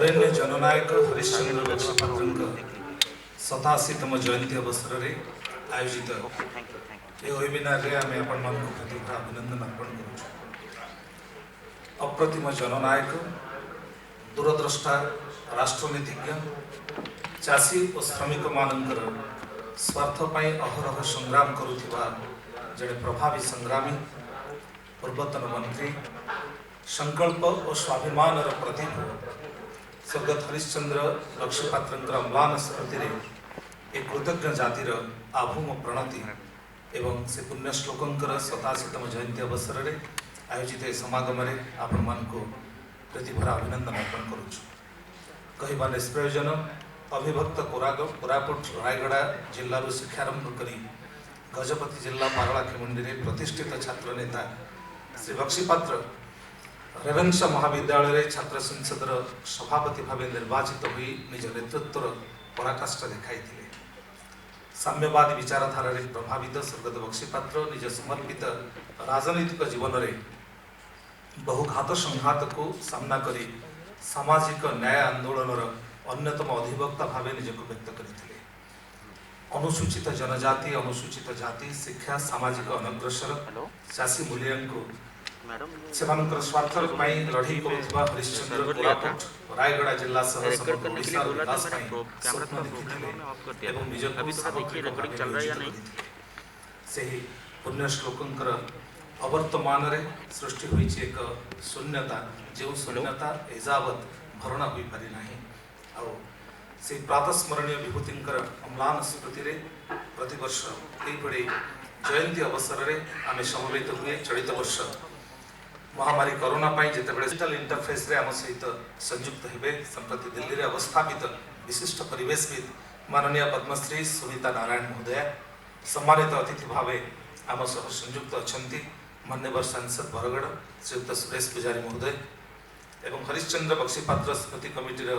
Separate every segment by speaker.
Speaker 1: वरेण्य जननायक हरिश्चंद्र बक्षपात्र 87तम जयंती अवसर में आयोजित ये वेबिनार रे आम आपण प्रति अभिनंदन अर्पण करूँ। अप्रतिम जननायक दूरद्रष्टा राष्ट्रनीतिज्ञ चाषी और श्रमिक मानकर स्वार्थपाई अहरह संग्राम करुवा जड़े प्रभावी संग्रामी पूर्वतन मंत्री संकल्प और स्वाभिमान प्रतीक स्वर्गत हरिश्चंद्र बक्षपात्र अम्लान स्मृति एक कृतज्ञ जातिर आभूम प्रणति एवं से पुण्य श्लोकंकर 87तम जयंती अवसर में आयोजित समागम आपण मानक प्रतिभरा अभिनंदन अर्पण करुछु। कहवा निष्प्रयोजन अविभक्त कोरापुट रायगड़ा जिल्ला शिक्षारंभ कर गजपति जिला पारलाखेमुंडी में प्रतिष्ठित छात्र नेता श्री बक्षीपात्र रेवेन्सा महाविद्यालय छात्र संसदर सभापति भाव निर्वाचित हो निज नेतृत्व पराकाष्ठा देखाई साम्यवादी विचारधारा प्रभावित स्वर्गत बक्षीपात्र निज समर्पित राजनैतिक जीवन में बहुघात संघात को सामना कर सामाजिक न्याय आंदोलन अन्यतम अधिवक्ता भाव निजक व्यक्त करते। अनुसूचित जनजाति अनुसूचित जाति शिक्षा सामाजिक अनग्रसर चाषी मूल्य सेमानकर स्वार्थर पाई लड़ाई करुवा हरिश्चंद्र कोरापुट रायगड़ा जिला सह समग्र ओडिशा विकास पाई स्वप्न देखिथिले एवं निजको सामग्रिक सही पुण्य श्लोकंकर अवर्तमान रे सृष्टि होईछि एक शून्यता जो शून्यता एजावत भरण होई पारि नाही आ से प्रातस्मरणीय विभूतिंकर अम्लान स्मृति रे प्रतिवर्ष एइभଳି जयंती अवसर रे आमे समवेत हुए चलित वर्ष महामारी कोरोना जिते डिजिटल इंटरफेस रे आम सहित संयुक्त हेबे संप्रति दिल्ली रे अवस्थापित विशिष्ट परिवेशविद माननीय पद्मश्री सुनीता नारायण महोदय सम्मानित अतिथि भाव आम सह संयुक्त अछंती मान्यवर सांसद बरगढ़ श्रीयुक्त सुरेश पुजारी महोदय एवं हरिश्चंद्र बक्षीपात्र स्मृति कमिटी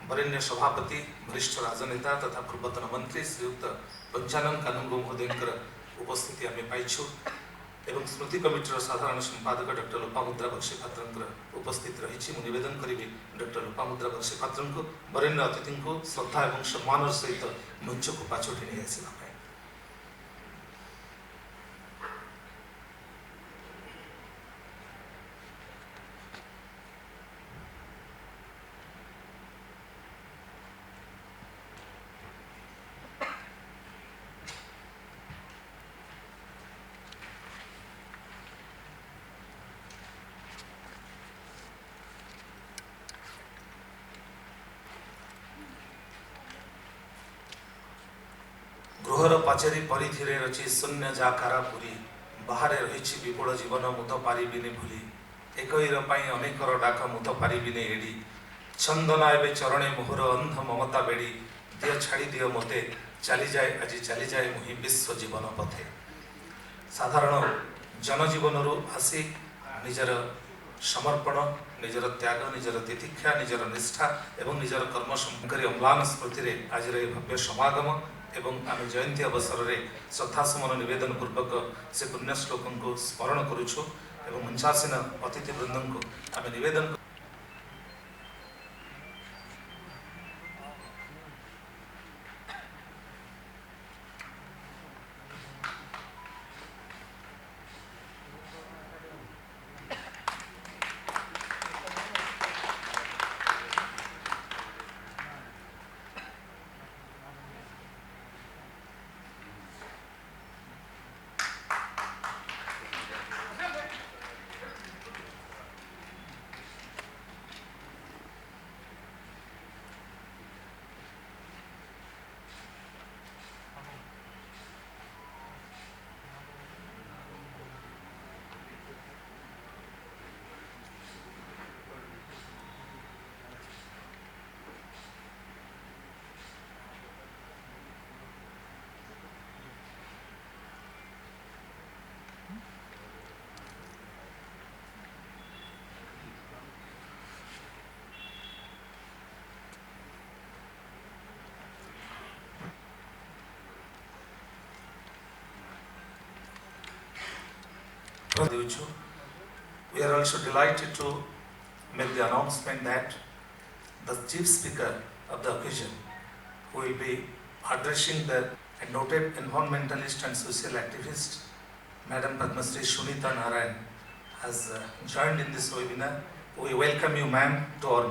Speaker 1: वरेण्य सभापति वरिष्ठ राजनेता तथा पूर्वतन मंत्री श्रीयुक्त पंचानन कानूंगो महोदय उपस्थिति आम पाइछु एवं स्मृति कमिटर साधारण संपादक डॉक्टर लोपामुद्रा बक्षीपात्र उपस्थित रही निवेदन करी डॉक्टर लोपामुद्रा बक्षीपात्र को वरेण्य अतिथि को श्रद्धा और सम्मान सहित मंच को पाछोटी नहीं आसवा। गृहर पाचेरी परिधि रची शून्य जाकारा पुरी बाहर रही विपुल जीवन मुत पारिबिने भूली एकईर अनेकर डाक मुत पारिबिने एड़ी छंदना एवं चरणे मोहर अंध ममता बेड़ी दिय छाड़ी दिय मते चली जाए आज चली जाए मुहि विश्व जीवन पथे। साधारण जनजीवन आसी निजर समर्पण निजर त्याग निजर तितिक्षा निजर निष्ठा एवं निजर कर्म संकरी अम्लान स्मृति आज भव्य समागम एवं आम जयंती अवसर में श्रद्धासुमन निवेदन पूर्वक से पुण्य श्लोक को स्मरण करुछु एवं मंचासीन अतिथि वृंद को आम निवेदन We are also delighted to make the announcement that the chief speaker of the occasion, who will be addressing the noted environmentalist and social activist, Madam Padma Shri Sunita Narayan, has joined in this webinar. We welcome you, ma'am, to our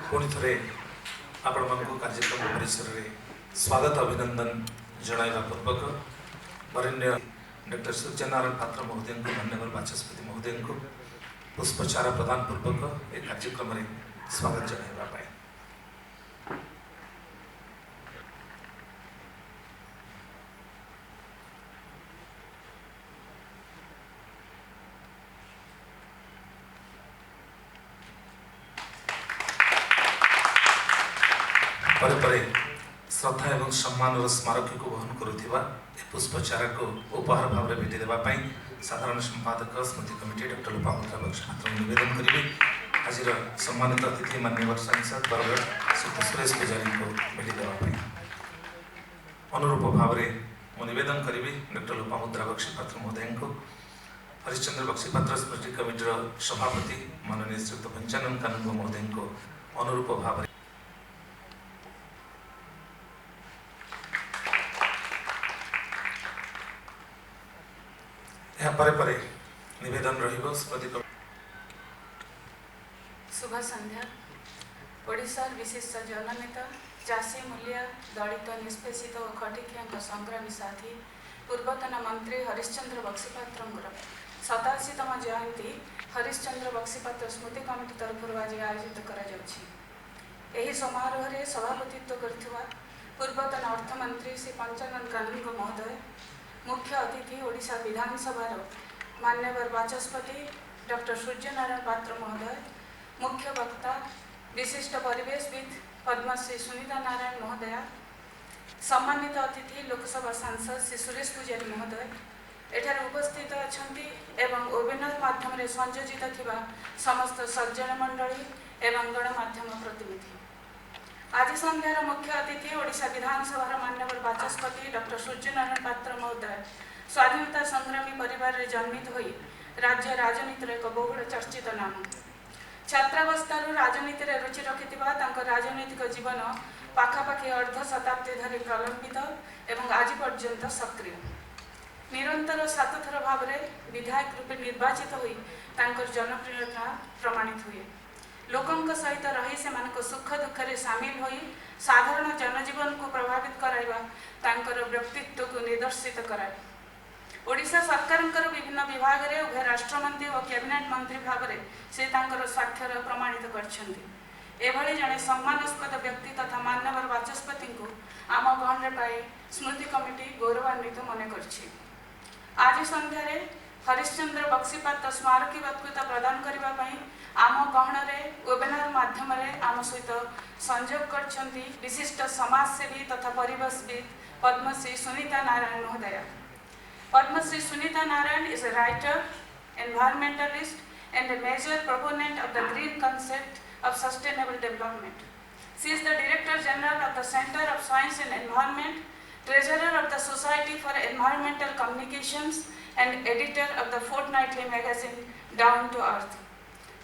Speaker 1: पुणी थे आपण कार्यक्रम परिसर में स्वागत अभिनंदन जनाइवा पूर्वक वरेण्य doctor Suryanarayan पात्र महोदय को माननीय बाचस्पति महोदय को पुष्पचार प्रदान पूर्वक एक कार्यक्रम में स्वागत जनाइवा परे श्रद्धा एवं सम्मान स्मारक को वहन करुवा पुष्पचार को उपहार भाव में भेटी देवाई साधारण संपादक स्मृति कमिटी डॉक्टर लोपामुद्रा बक्सी पात्र निवेदन करेंगे। आज सम्मानित अतिथि माननीय सांसद बरगढ़ श्री सुरेश पुजारी को भेटी देवाई अनुरूप भाव में निवेदन करी डॉक्टर लोपामुद्रा बक्सी पात्र महोदय को हरिश्चंद्र बक्सी पात्र स्मृति कमिटी सभापति माननीय श्री पंचानन कानून महोदय को अनुरूप भाव परे निवेदन रहिबो स्मृति
Speaker 2: शुभ संध्या। ओडिशार विशिष्ट जननेता चाषी मूल्य दलित निष्पेषित और खटिकिया संग्रामी साथी पूर्वतन मंत्री हरिश्चंद्र बक्सीपात्र 87तम जयंती हरिश्चंद्र बक्सीपात्र स्मृति कमिटी तरफ आज आयोजित कर समारोह में सभापतित्व करथिबा पूर्वतन अर्थमंत्री श्री पंचानन कानून महोदय, मुख्य अतिथि ओडिशा विधानसभा मान्यवर बाचस्पति डॉक्टर सूर्यनारायण पात्र महोदय, मुख्य वक्ता विशिष्ट परिवेशविद पद्मश्री सुनीता नारायण महोदया, सम्मानित अतिथि लोकसभा सांसद श्री सुरेश पुजारी महोदय, एठार उपस्थित अछंती एवं वेबिनार माध्यम संयोजित थिबा समस्त सज्जन मंडली एवं गणमाध्यम प्रतिनिधि। आज संध्यार मुख्य अतिथि ओडिशा विधानसभा मान्यवर बाचस्पति डॉक्टर सूर्यनारायण पात्र महोदय स्वाधीनता संग्रामी परिवार रे जन्मित होई राज्य राजनीति एक बहुल चर्चित नाम। छात्रावस्थार राजनीति रे रुचि रखिथिबा तांको राजनीतिक जीवन पाखापाखि अर्ध शताब्दी धरी प्रलंबित एवं आज पर्यंत सक्रिय। निरंतर 7 थर भाव विधायक रूपे निर्वाचित होई तांकर जनप्रियता प्रमाणित हुए। लोकंक सहित रही से सुख दुख में सामिल होई साधारण जनजीवन को प्रभावित कराइबा तांकर व्यक्तित्व को निदर्शित कराए। ओडिशा सरकारଙ୍କର ବିଭିନ୍ନ ବିଭାଗରେ ଉଭୟ ରାଷ୍ଟ୍ରମନ୍ତ୍ରୀ ଓ କ୍ୟାବିନେଟ୍ ମନ୍ତ୍ରୀ ଭାବରେ ସେ ତାଙ୍କର ସ୍ୱାକ୍ଷର ପ୍ରମାଣିତ କରିଛନ୍ତି। ଏଭଳି ଜଣେ ସମ୍ମାନସ୍ପଦ ବ୍ୟକ୍ତି ତଥା ମାନ୍ୟବର ବାଚସ୍ପତିଙ୍କୁ ଆମ ଗହଣରେ ପାଇ ସ୍ମୃତି କମିଟି ଗୌରବାନ୍ୱିତ ମନେ କରିଛି। ଆଜି ସନ୍ଧ୍ୟାରେ ହରିଶ୍ଚନ୍ଦ୍ର ବକ୍ସିପାତ୍ର ସ୍ମାରକୀ ବକ୍ତୃତା ପ୍ରଦାନ କରିବା ପାଇଁ ଆମ ଗହଣରେ ୱେବିନାର ମାଧ୍ୟମରେ ଆମ ସହିତ ସଂଯୋଗ କରିଛନ୍ତି ବିଶିଷ୍ଟ ସମାଜସେବୀ ତଥା ପରିବେଶବିତ୍ Padmashri Sunita Narayan ମହୋଦୟା। Padmasri Sunita Narayan is a writer, environmentalist, and a major proponent of the green concept of sustainable development. She is the Director General of the Center of Science and Environment, Treasurer of the Society for Environmental Communications, and editor of the fortnightly magazine Down to Earth.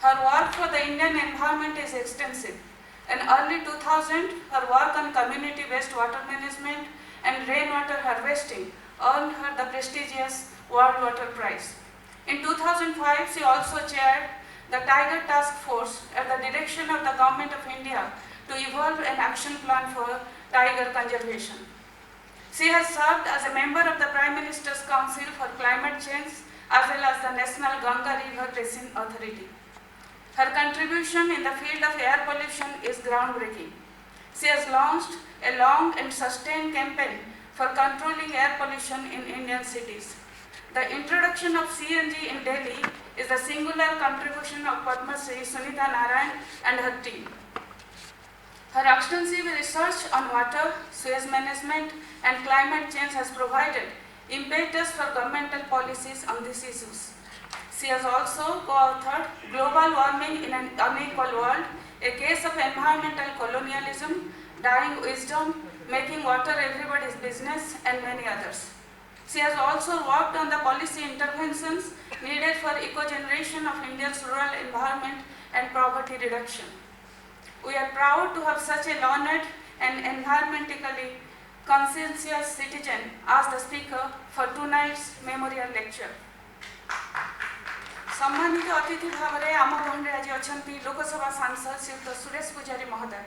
Speaker 2: Her work for the Indian environment is extensive. In early 2000, her work on community-based water management and rainwater harvesting earned her the prestigious World Water Prize. In 2005, she also chaired the Tiger Task Force at the direction of the Government of India to evolve an action plan for tiger conservation. She has served as a member of the Prime Minister's Council for Climate Change as well as the National Ganga River Basin Authority. Her contribution in the field of air pollution is groundbreaking. She has launched a long and sustained campaign for controlling air pollution in Indian cities. The introduction of CNG in Delhi is the singular contribution of Padmasri Sunita Narayan and her team. Her extensive research on water, sewage management, and climate change has provided impetus for governmental policies on these issues. She has also co-authored Global Warming in an Unequal World, a case of environmental colonialism, dying wisdom, making water everybody's business, and many others. She has also worked on the policy interventions needed for eco-generation of India's rural environment and poverty reduction. We are proud to have such a learned and environmentally conscientious citizen as the speaker for tonight's memorial lecture. सम्मानित अतिथि भाव में आम गहन आज अच्छा लोकसभा सांसद श्रीयुक्त सुरेश पूजारी महोदय।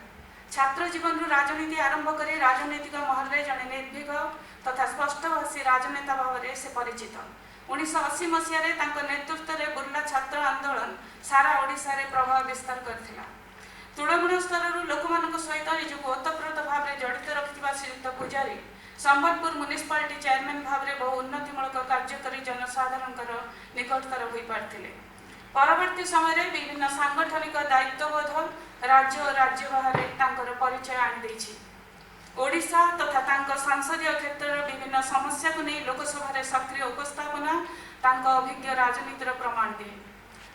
Speaker 2: छात्र जीवन राजनीति आरंभ कर राजनैतिक महल में जड़े निर्भीक तथा स्पष्टभाषी राजनेता भाव में से परिचित। 1980 मसीह नेतृत्व में बुर्ला छात्र आंदोलन सारा ओडिशा रे प्रभाव विस्तार करथिला। तृणमूल स्तर लोक सहित निजक ओतप्रोत भाव में जड़ित रखिथिबा श्रीयुक्त पूजारी संबलपुर म्युनिसिपालिटी चेयरमैन भाव में बहु उन्नतिमूलक कार्य करी जनसाधारण निकटतर हो पारथिले। परवर्ती समय विभिन्न सांगठनिक दायित्वबोध राज्य और राज्य बाहर तांकर परिचय आनी देछि। ओडिशा तथा तांकर सांसदीय क्षेत्र विभिन्न समस्या को नहीं लोकसभा सक्रिय उपस्थापना तांकर अभिज्ञ राजनीतिर प्रमाण दिए।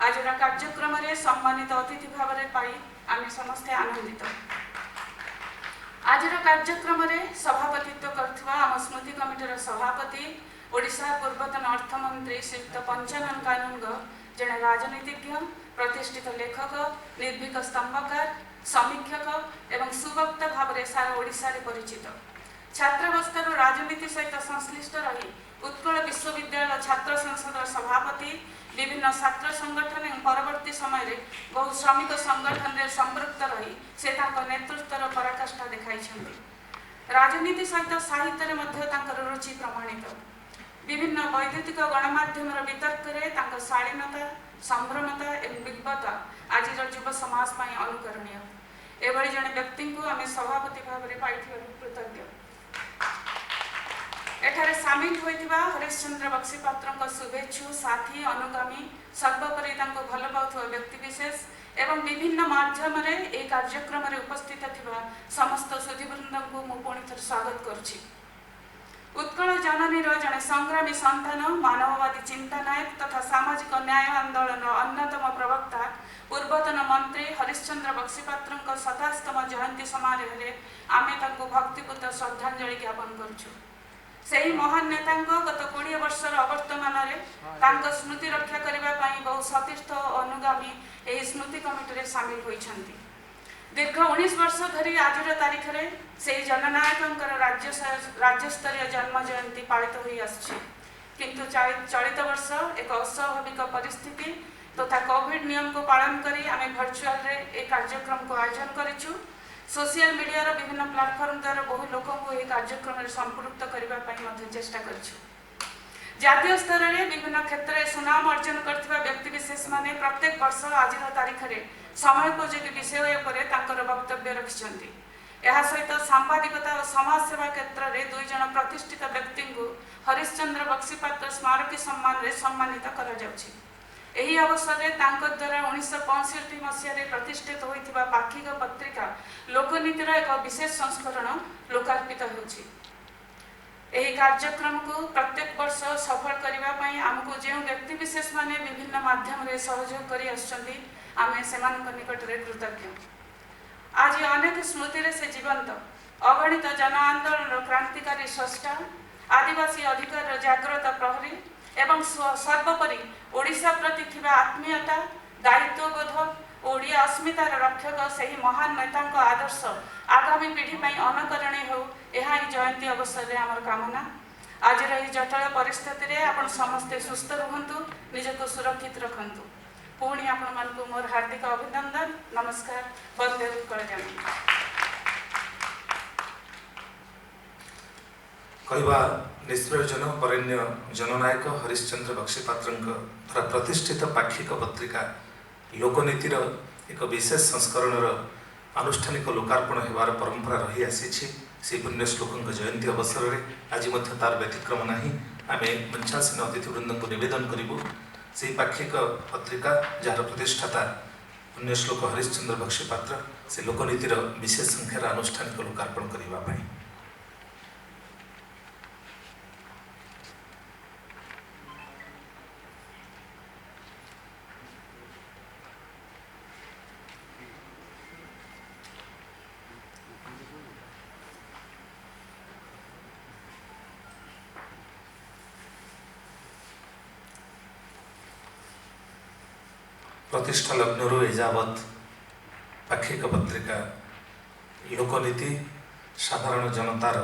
Speaker 2: आज कार्यक्रम में सम्मानित अतिथि भाव में पाई आम समस्ते आनंदित। आज कार्यक्रम में सभापतित्व करथिबा आम स्मृति कमिटीर सभापति ओडिशा पूर्वतन अर्थमंत्री श्रीयुक्त पंचानन कानूनग जड़े राजनीतिज्ञ, प्रतिष्ठित लेखक, निर्भीक स्तंभकार, समीक्षक एवं सुवक्ता भाव में सारा ओडिशा रे परिचित। छात्रावस्था राजनीति सहित संश्लिष्ट रही उत्कल विश्वविद्यालय छात्र संसद सभापति, विभिन्न छात्र संगठन और परवर्ती समय बहु श्रमिक संगठन में संपृक्त रही से नेतृत्वर पराकाष्ठा देखाई। राजनीति सहित साहित्य में रुचि प्रमाणित। विभिन्न वैद्युतिक गणमाध्यम वितर्क में शालीनता, संभ्रमता और विज्ञता आज युव समाज अनुकरणीय। एभली जड़े व्यक्ति को आम सभापति भाव में पाई कृतज्ञ। एठारे सामिल होइतिबा हरिश्चंद्र बक्सीपात्र शुभेच्छु, साथी, अनुगामी, सर्वोपरि भल पाउथुवा व्यक्ति विशेष एवं विभिन्न माध्यम ए कार्यक्रम में उपस्थित थिबा समस्त सुधीवृंद को मु पुणी थर स्वागत करुछि। उत्कल जननी जड़े संग्रामी संतान, मानववादी चिंतानायक तथा सामाजिक न्याय आंदोलन अन्यतम प्रवक्ता पूर्वतन मंत्री हरिश्चंद्र बक्सीपात्र 27तम जयंती समारोह में आमे तांको भक्तिपूत श्रद्धांजलि ज्ञापन करुछु। सही महान नेता गत 20 वर्षर अवर्तमान स्मृति रक्षा करने बहु सतीर्थ अनुगामी यह स्मृति कमिटी सामिल होती। दीर्घ 19 वर्ष धरी आज तारीख में से जननायक राज्यस्तरीय जन्म जयंती पालित हो किंतु चलित वर्ष एक अस्वाभाविक परिस्थिति तथा कोविड नियम को पालन करी आमे वर्चुअल रे एक कार्यक्रम को आयोजन करिछु। सोशल मीडिया रो विभिन्न प्लेटफॉर्म द्वारा बहु लोक को यह कार्यक्रम में संपृक्त करने चेष्टा करिछु। जातीय स्तर में विभिन्न क्षेत्र में सुनाम अर्जन करथिबा व्यक्तिविशेष माने प्रत्येक वर्ष आज तारीख में समयोपयोगी विषय पर वक्तव्य रखिछन्ति। यह सहित सांबादिकता और समाज सेवा क्षेत्र में 2 जन प्रतिष्ठित व्यक्ति को हरिश्चंद्र बक्सीपात्र स्मारकी सम्मान में सम्मानित करा जाउछि। एही अवसर में तांको द्वारा 1965 मसीह प्रतिष्ठित होइथिबा पाक्षिक पत्रिका लोकनीतिर एक विशेष संस्करण लोकार्पित होछि। एही कार्यक्रम को प्रत्येक वर्ष सफल करिबा पई हमको जे व्यक्तिविशेष माने विभिन्न माध्यम रे सहयोग करि आछन्ति आमे सेमानक निकट रे कृतज्ञ। आज अनेक स्मृति रे से जीवंत अगणित जन आंदोलन क्रांतिकारी स्रष्टा आदिवासी अधिकार जागृत प्रहरी एवं सर्वोपरि ओडिशा प्रति थिबा आत्मीयता दायित्वबोध ओडिया अस्मितार रक्षक सही महान नेता आदर्श आगामी पीढ़ी में अनुकरणीय हो यह जयंती अवसर में आमर कामना। आज जटिल परिस्थिति में आपण समस्ते सुस्थ रुहंतु निजको सुरक्षित रखंतु। पुणी आपण मानकु मोर हार्दिक अभिनंदन नमस्कार वंदे उत्कलजननी।
Speaker 1: कहवा निष्प्रयोजन वरेण्य जननायक हरिश्चंद्र बक्सीपात्र द्वारा प्रतिष्ठित पाक्षिक पत्रिका लोकनीतिर एक विशेष संस्करण आनुष्ठानिक लोकार्पण होवार परंपरा रही आसी। से पुण्य श्लोक जयंती अवसर में आज तार व्यतिक्रम नहीं आम मंचासीन अतिथिवृंद को निवेदन करूँ से पाक्षिक पत्रिका जार प्रतिष्ठाता पुण्य श्लोक हरिश्चंद्र बक्सीपात्र से लोकनीतिर विशेष संख्यार आनुष्ठानिक लोकार्पण करने। प्रतिष्ठा लग्नरू एजावत पाक्षिक पत्रिका लोकनीति साधारण जनतार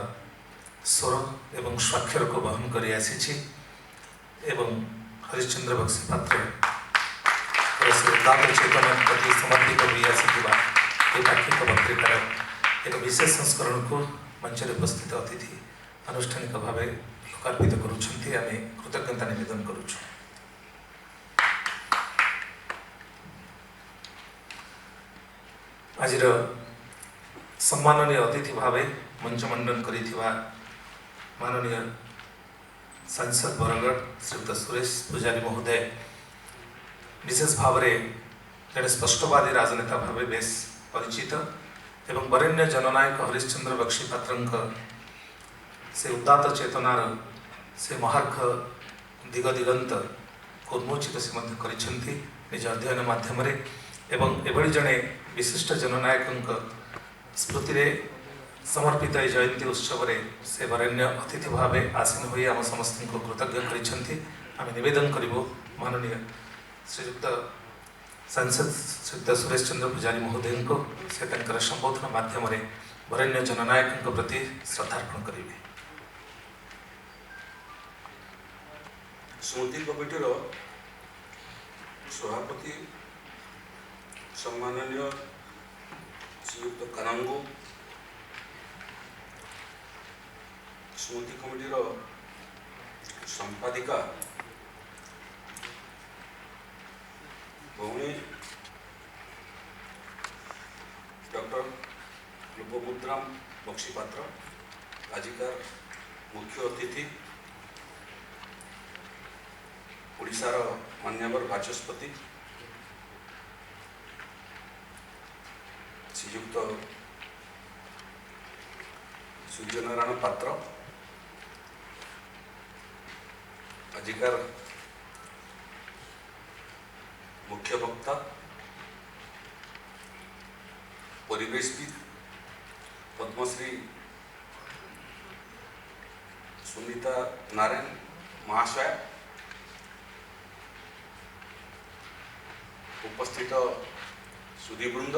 Speaker 1: स्वर एवं स्वाक्षर को बहन कर आसी एवं हरिश्चंद्र बक्सीपात्र चेतना प्रति समर्पित हो आसीथिबा ए पाक्षिक पत्रिकार एक विशेष संस्करण को मंच में उपस्थित अतिथि आनुष्ठानिक भाव लोकार्पित करुछन्ति। आमे कृतज्ञता निवेदन करुछु। आज सम्माननीय अतिथि भाव मंच मंडन करिथिबा माननीय सांसद बरगढ़ श्रीयुक्त सुरेश पुजारी महोदय विशेष भाव में जड़े स्पष्टवादी राजनेता भाव बेस परिचित एवं वरेण्य जननायक हरिश्चंद्र बक्सीपात्र से उदात्त चेतनार से महार्घ दिग दिगंत को उन्मोचित से करिसेंति निज अध्ययन माध्यम एवं एभली जड़े विशिष्ट जननायक स्मृति रे समर्पित जयंती उत्सव से वरेण्य अतिथि भाव आसीन हो आम समस्त को कृतज्ञ करिसेंति। आम निवेदन करूँ माननीय श्रीयुक्त सांसद श्रीयुक्त सुरेश चंद्र पुजारी महोदय को से संबोधन माध्यम वरेण्य जननायक प्रति श्रद्धार्पण करेंगे।
Speaker 3: स्मृति कमिटीर सभापति सम्माननीय श्रीयुक्त कानंगो, स्मृति कमिटीर संपादिका भौणी डॉक्टर लोपमुद्राम बक्सीपात्र, आजिकार मुख्य अतिथि ओडिशार मान्यवर बाचस्पति श्रीयुक्त सूर्यनारायण पात्र, आजिकार मुख्य वक्ता परिवेशविद पद्मश्री सुनीता नारायण महाशय, उपस्थित सुधीवृंद,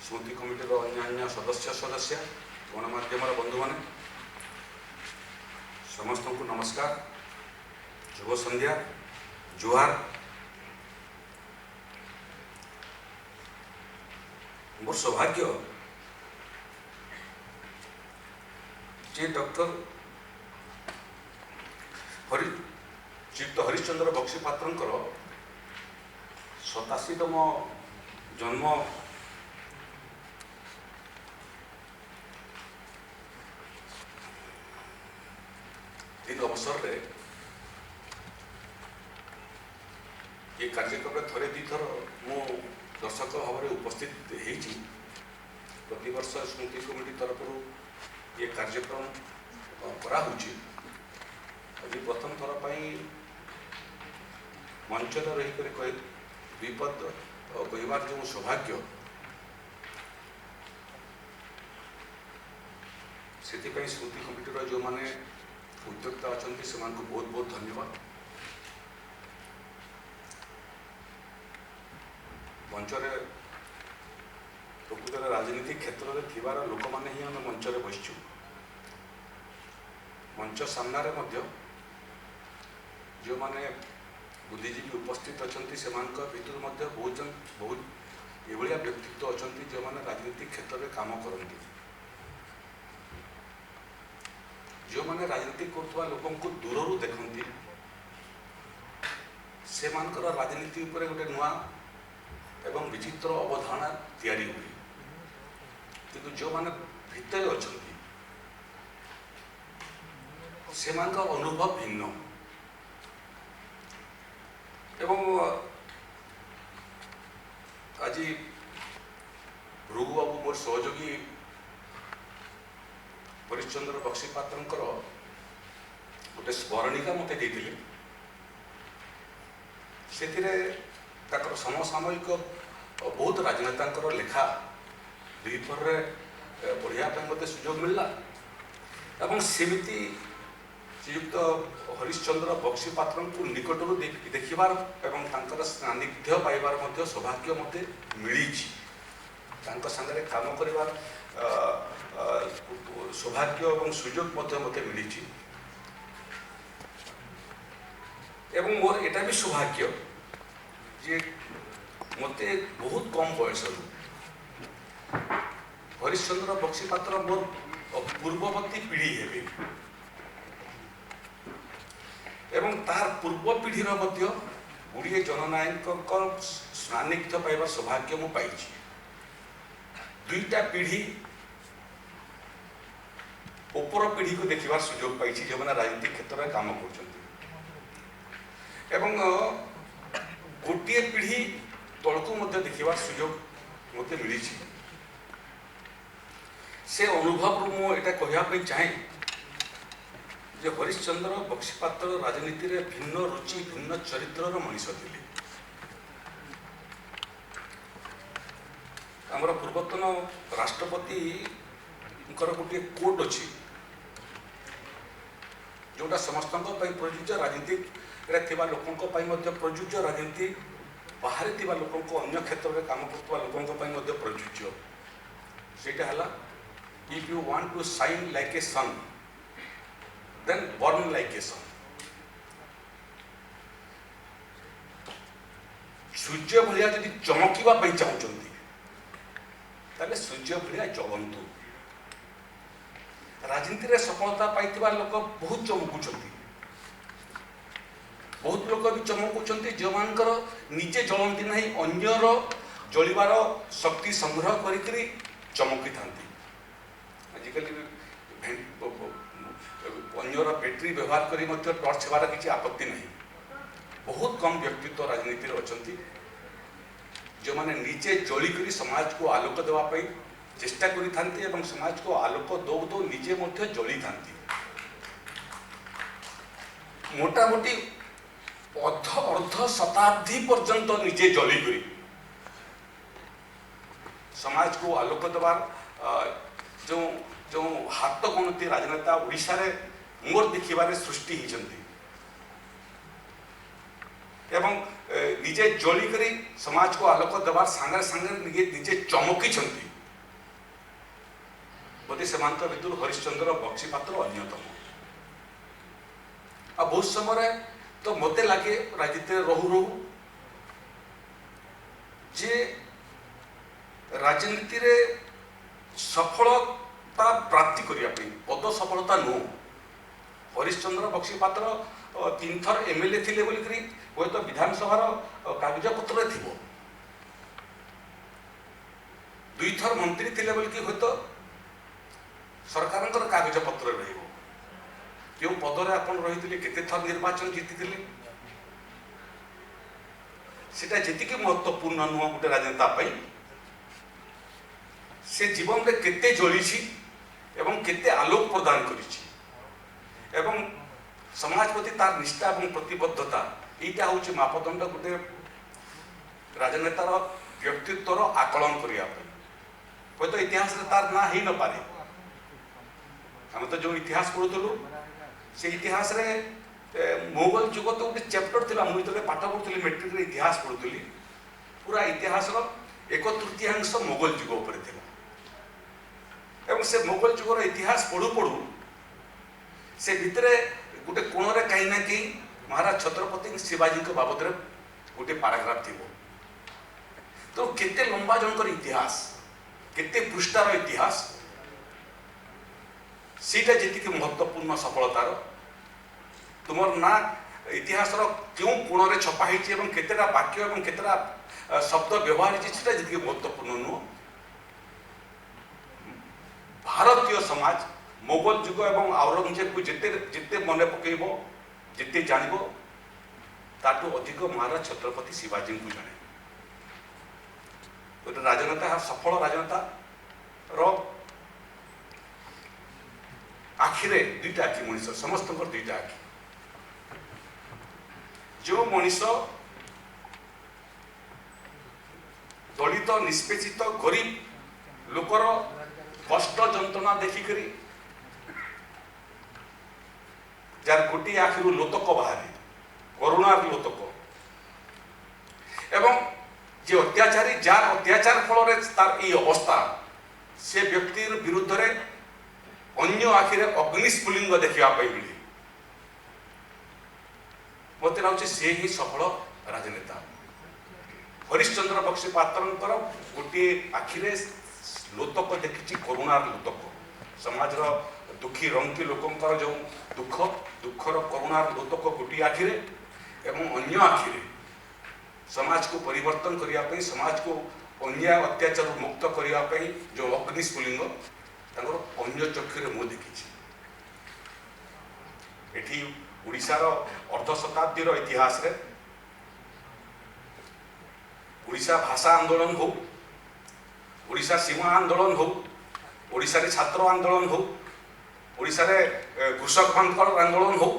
Speaker 3: स्मृति कमिटीर अन्य सदस्य गणमाध्यम बंधु मैंने समस्त को नमस्कार, शुभ संध्या, जोहार। मोर सौभाग्य जे डॉक्टर ଶ୍ରୀଯୁକ୍ତ ହରିଶ୍ଚନ୍ଦ୍ର ବକ୍ସି ପାତ୍ରଙ୍କର 87ତମ ଜନ୍ମ दिन अवसर ये कार्यक्रम थरे दी थर मु दर्शक भाव में उपस्थित होती प्रतिवर्ष स्मृति कमिटी तरफ ये कार्यक्रम आज प्रथम थर मंच रही विपद कहबार जो सौभाग्य से स्मृति कमिटी जो माने उद्योक्ता अच्छा से बहुत बहुत धन्यवाद। मंचर प्रकृत राजनीति क्षेत्र में थिबार लोक मैंने ही आम मंचर बसचु मंच सामने जो माने बुद्धिजीवी उपस्थित अच्छा से भितर बहुत जन बहुत एभलिया व्यक्तित्व अच्छा जो मैंने राजनीति क्षेत्र में काम करती जो मैंने राजनीति करथुवा लोकों को दूररू देखती से मानकर राजनीति उपरे गोटे नुआ एवं विचित्र अवधारणा तैयारी हुई किंतु जो माने भितर अच्छा से अनुभव भिन्न एवं आज भृगु बाबू मोर सहयोगी हरिश्चंद्र बक्सी पात्रंकर गोटे स्मरणिका मत देते से समसामयिक बहुत राजनेता लेखा दुईपर पढ़िया मत सुजोग मिलला एवं सेमिति श्रीयुक्त हरिश्चंद्र बक्सी पात्र को निकटरू देखिबार एवं तांकर सान्निध्य पाइबार मध्य सौभाग्य मत मिली सांगे काम करिबार सौभाग्य और सुजोग मत मिली एवं मोर एटा भी सौभाग्य जे मते बहुत कम बयस हरिश्चंद्र बक्सी पात्र मोर पूर्ववर्ती पीढ़ी हेबे एवं तार पूर्व पीढ़ीर मध्य गुड़िए जननायक सान्निध्य पाइबार सौभाग्य मु पाई दुईटा पीढ़ी ऊपर पीढ़ी को देखिबार सुजोग पाई जो मैंने राजनीतिक क्षेत्र में काम कर गोटे पीढ़ी तलकू देखिबार सुजोग मत मिली से अनुभव मुझे कहवाई चाहे जे हरिश्चंद्र बक्सी पात्र राजनीति रे भिन्न रुचि भिन्न चरित्रर मनीष थे आमर पूर्वतन राष्ट्रपति गोटे कोट अच्छी जोटा समस्त प्रयोज्य राजनीति लोकों प्रयोज्य राजनीति बाहर लोकों अन्य क्षेत्र में काम कर लोकों प्रयोज्य सेटा है if you want to shine like a sun then burn like a sun सूर्य भाया जदि चमकीबा चाहते ताले सूर्य भाया जलंतु राजनीति रे सफलता पाइथिबा लोक बहुत चमकुचंती बहुत लोक भी चमकुचंती जो मानकर निजे जलंती नहीं अन्यर जलिबार शक्ति संग्रह करी चमकी थांती आजिकल अन्यर बैटरी व्यवहार करी टर्च हेबार किसी आपत्ति नहीं बहुत कम व्यक्तित्व राजनीति अच्छा जो माने निजे जलिकरी समाज को आलोक देवाई चेष्टा करी समाज को आलोक दौ दौ निजे जली था मोटामोटी अर्ध शताब्दी पर्यंत निजे जलिकरी समाज को आलोक देवार जो जो हाथ गणती राजनेता ओडिशा रे मोर देखिबारे सृष्टि होती एवं निजे जलिकरी समाज को आलोक देवार सांगे सांगे निजे चमकी बोधे से भितर हरिश्चंद्र बक्सी पात्र अन्यतम आ बहुत समय तो मत लगे राजनीति रहू रहू जे राजनीति रे सफलता प्राप्ति करने पद सफलता नुह हरिश्चंद्र बक्सीपात्र 3 थर एमएलए थिले बोलिकरी हुए तो विधानसभा कागज पत्र थिबो 2 थर मंत्री थिले बोलिकी हुए तो सरकार कागज पत्र रहिबो जो पदरे आपण रही केते थर निर्वाचन जीति सेटा जेतिके महत्वपूर्ण नुह गोटे राजनेता से जीवन में केते जली एवं केते आलोक प्रदान करिछि एवं समाज प्रति तार निष्ठा और प्रतिबद्धता यहाँ हूँ मापदंड गोटे राजनेतार व्यक्तित्वर आकलन करने हूँ तो इतिहास तार ना ही न पारे आम तो जो इतिहास पढ़ुलु से इतिहास रे मोगल जुग तो गोटे चैप्टर थिला मुझे पाठ पढ़ुली मेट्रिक इतिहास पढ़ुली पूरा इतिहास 1/3 मोगल जुग उपर थिला एवं से मोगल जुगर इतिहास पढ़ु पढ़ु से भितरे गोटे कोण रे कहीं ना कहीं महाराज छत्रपति शिवाजी के बाबद गोटे पाराग्राफ थी तो केते लंबा जनकर इतिहास केते पृष्ठार इतिहास सीटा जी महत्वपूर्ण सफलतार तुमर ना इतिहास क्यों कोण रे छपा है केतेटा वाक्य और केतेटा शब्द व्यवहार जी महत्वपूर्ण नुह भारतीय समाज मोगल जुग एवं औरंगजेब को जिते जिते मन पकेब जिते जानिब ताठू अधिक महाराज छत्रपति शिवाजी को जाने गोटे राजनेता सफल राजनेता आखिरे दुईटा आखि मनीष समस्त दुईटा आखि जो मनीष दलित निष्पेषित गरीब लोकर कष्ट जंत्रणा देखिकरी जार गोटे आखिर लोतक बाहर करुणार लोतक एवं जे अत्याचारी जार अत्याचार फल तार ये अवस्था से व्यक्ति विरुद्ध रे अन्य आखिरे अग्निस्फुलिंग देखा मिले मत लगे से ही सफल राजनेता हरिश्चंद्र बक्सीपात्र गोटे आखिरे लोतक देखी करुणार लोतक समाज दुखी रंगी लोकंर जो दुख दुखर करुणार लोतक गोटे आखिरे एवं अन्य आखिरे समाज को परिवर्तन करने समाज को अन्याय अत्याचार मुक्त करने जो अग्निस्फुलिंग अन्य चक्षुरे मु देखी एठी उड़ीसार अर्ध शताब्दीर इतिहास रे उड़ीसा भाषा आंदोलन हो उड़ीसा सीमा आंदोलन हो उड़ीसा रे छात्र आंदोलन हो उड़ीसा रे कृषक मानकर आंदोलन हो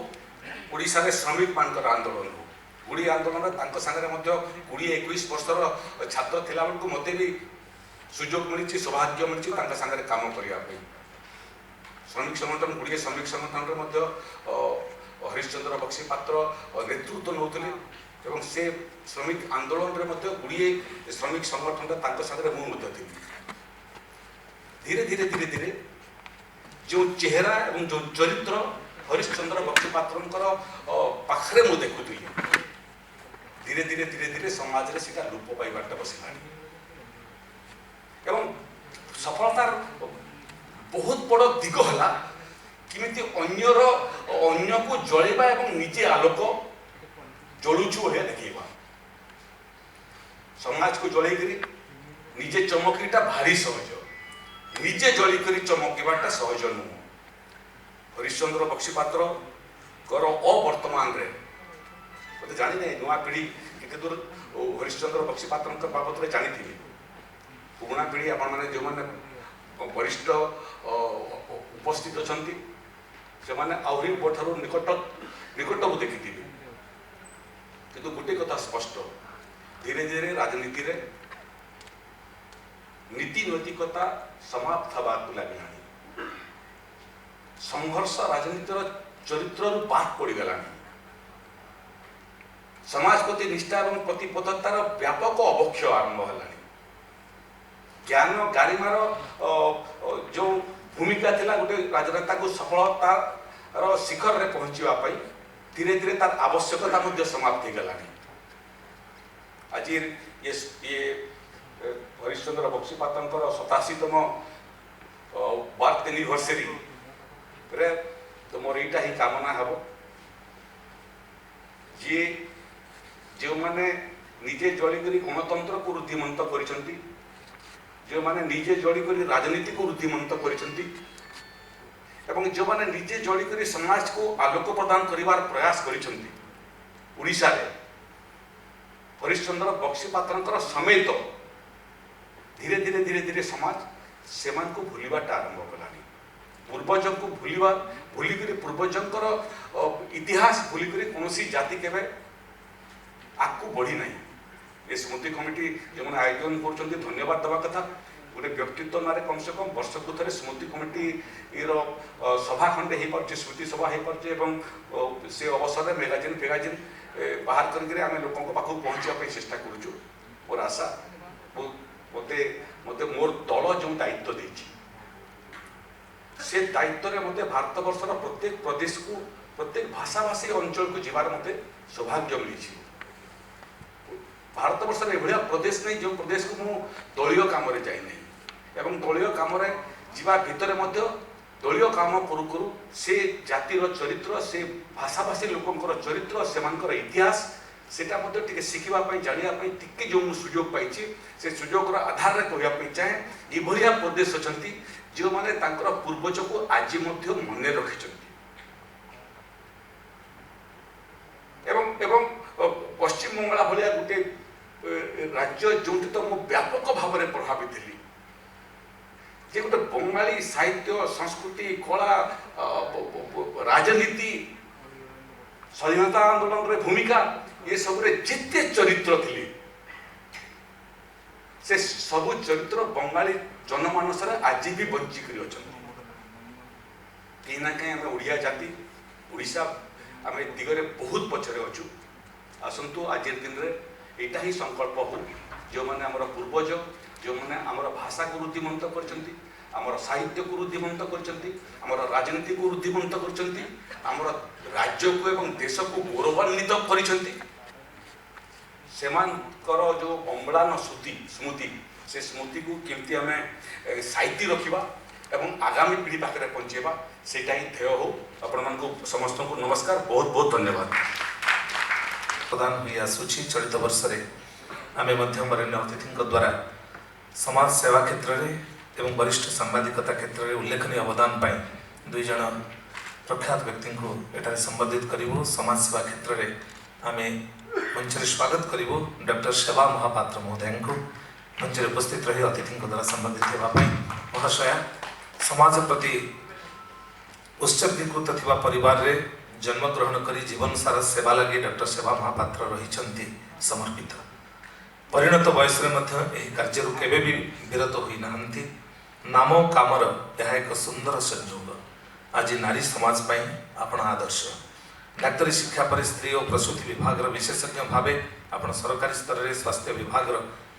Speaker 3: उड़ीसा रे श्रमिक मानकर आंदोलन हो गुड़ी आंदोलन तांको संगे मध्य 20-21 वर्षर छात्र थिला बेलू मत भी सुजोग मिली सौभाग्य मिली संगे काम करने श्रमिक संगठन गुड़िए श्रमिक संगठन मध्य हरिश्चंद्र बक्सीपात्र नेतृत्व नौले एवं से श्रमिक आंदोलन रे मध्य गुड़िए श्रमिक संगठन संगे मुझे धीरे धीरे धीरे धीरे जो चेहरा एवं जो चरित्र हरिश्चंद्र बक्सीपात्र पाखरे मु देखुली धीरे धीरे धीरे धीरे समाज रे सीटा लोप पाइबाटा बसला एवं सफलतार बहुत बड़ दिग है किमिति अन्य को जलैबा एवं निजे आलोक जलुछु है देखा समाज को जलैकरी निजे चमकीटा भारी सहज निजे जलिकरी चमकीबाटा सहज नुह हरिश्चंद्र बक्सीपात्र अवर्तमान रे मत जानी नहीं नुआ पीढ़ी केते दूर हरिश्चंद्र बक्सीपात्र बाबद में जानी थी पुराणा पीढ़ी आपण मैंने जो मैंने वरिष्ठ उपस्थित अच्छा से मैंने आहरी ठार निकट निकट को देखी थी किंतु गोटे कथा स्पष्ट धीरे धीरे राजनीति रे नीति नैतिकता समाप्त हवा लगे संघर्ष राजनीतिर चरित्र बात पड़गला समाज प्रति निष्ठा और प्रतिबद्धतार व्यापक अवक्षय आरंभ है ज्ञान गारिमार जो भूमिका थिला गोटे राजनेता को सफलतार शिखर रे पहुँचापी धीरे धीरे तार आवश्यकता समाप्त हो गला आज ये हरिश्चंद्र बक्सीपात्र 87तम बर्थ एनिवर्सरी रे तो मोर यहीटा ही कामना हम जी जो माने निजे जलिकरी गणतंत्र को रुद्धिमंत करिसंती जो माने निजे जलिकरी राजनीति को रुद्धिमंत करिसंती एवं जो माने निजे जलिकरी समाज को आलोक प्रदान करिवार प्रयास करिसंती उड़ीसा रे हरिश्चंद्र बक्सीपात्रंकर समेत धीरे धीरे धीरे धीरे समाज सेमान को भूलिबाटा आरंभ कलानी पूर्वज को भूलिक पूर्वजंकर इतिहास भूलिक कौन जाति केवे आगू बढ़ी ना ये स्मृति कमिटी जो मैंने आयोजन कर धन्यवाद देवा कथा गोटे व्यक्तित्व ना कम से कम वर्ष को थे स्मृति कमिटी सभा खंडे हो पारे स्मृति सभा हो पारे से अवसर में मैगाजिन फेगाजिन बाहर करके आम लोकों पाखक पहुँचा चेष्टा करुचु मोर आशा मत मत मोर दल जो दायित्व देछि से दायित्व मत भारत वर्षर प्रत्येक प्रदेश को प्रत्येक भाषाभाषी अंचल को जीवार मत सौभाग्य मिली भारत वर्ष एभलिया प्रदेश नहीं जो प्रदेश को मु दलीय काम जाए नहीं दलीय काम जीवा भितर दलीय काम करू करू से जातिर चरित्र से भाषाभाषी लोकंकर चरित्र से इतिहास सेटा टिके शिखा जाना टिके जो सुजोग पाई से सुजोग आधार में कहवाई चाहे ये प्रदेश अच्छा जो मैंने पूर्वज को आज मन रखी पश्चिम बंगाल भाया गोटे राज्य जो तो मु व्यापक भाव में प्रभावित थी जे गोटे बंगाली साहित्य संस्कृति कला राजनीति स्वाधीनता आंदोलन रे भूमिका ये सब जिते चरित्र थी से सबु चरित्र बंगाली जनमानस आज भी बंचिक अच्छा कहीं ना कहीं आम ओडिया जाति ओडिशा आम दिगरे बहुत पछरे अच्छु आसतु आज दिन में यहाँ ही संकल्प हो जो मैंने आमर पूर्वज जो मैंने आमर भाषा को रुद्धिमंत कर साहित्य को रुद्धिमंत कर राजनीति को रुद्धिमंत कर राज्य को एवं देश को गौरवान्वित कर जो अम्लान स्मृति से स्मृति को केमती आम साइती रखा एवं आगामी पीढ़ी पाखे पहुँचेबा सेटा ही ध्येय हो आपण समस्त को नमस्कार बहुत बहुत धन्यवाद
Speaker 1: प्रदान हुई आसूची चलित वर्ष आम वरेण्य अतिथि द्वारा समाज सेवा क्षेत्र में एवं वरिष्ठ सांबादिकता क्षेत्र में उल्लेखनीय अवदान पाई दुई जन प्रख्यात व्यक्ति को एठारे संबोधित करूँ समाज सेवा क्षेत्र में आम मंच स्वागत करूँ डॉक्टर सेवा महापात्र महोदय को मंच उपस्थित रही अतिथि द्वारा संबोधित होगापी महाशया समाज प्रति उत्सर्गीकृत थिबा परिवार रे जन्म ग्रहण करी जीवन सारा सेवा लगे डॉक्टर सेवा महापात्र रही समर्पित परिणत बयस कार्य केवे भी विरत होई नाहंती नाम कामर यह एक सुंदर संयोग आज नारी समाज पाई आपण आदर्श डाक्तरी शिक्षा पर स्त्री और प्रसूति विभाग विशेषज्ञ भावे आपण सरकारी स्तर में स्वास्थ्य विभाग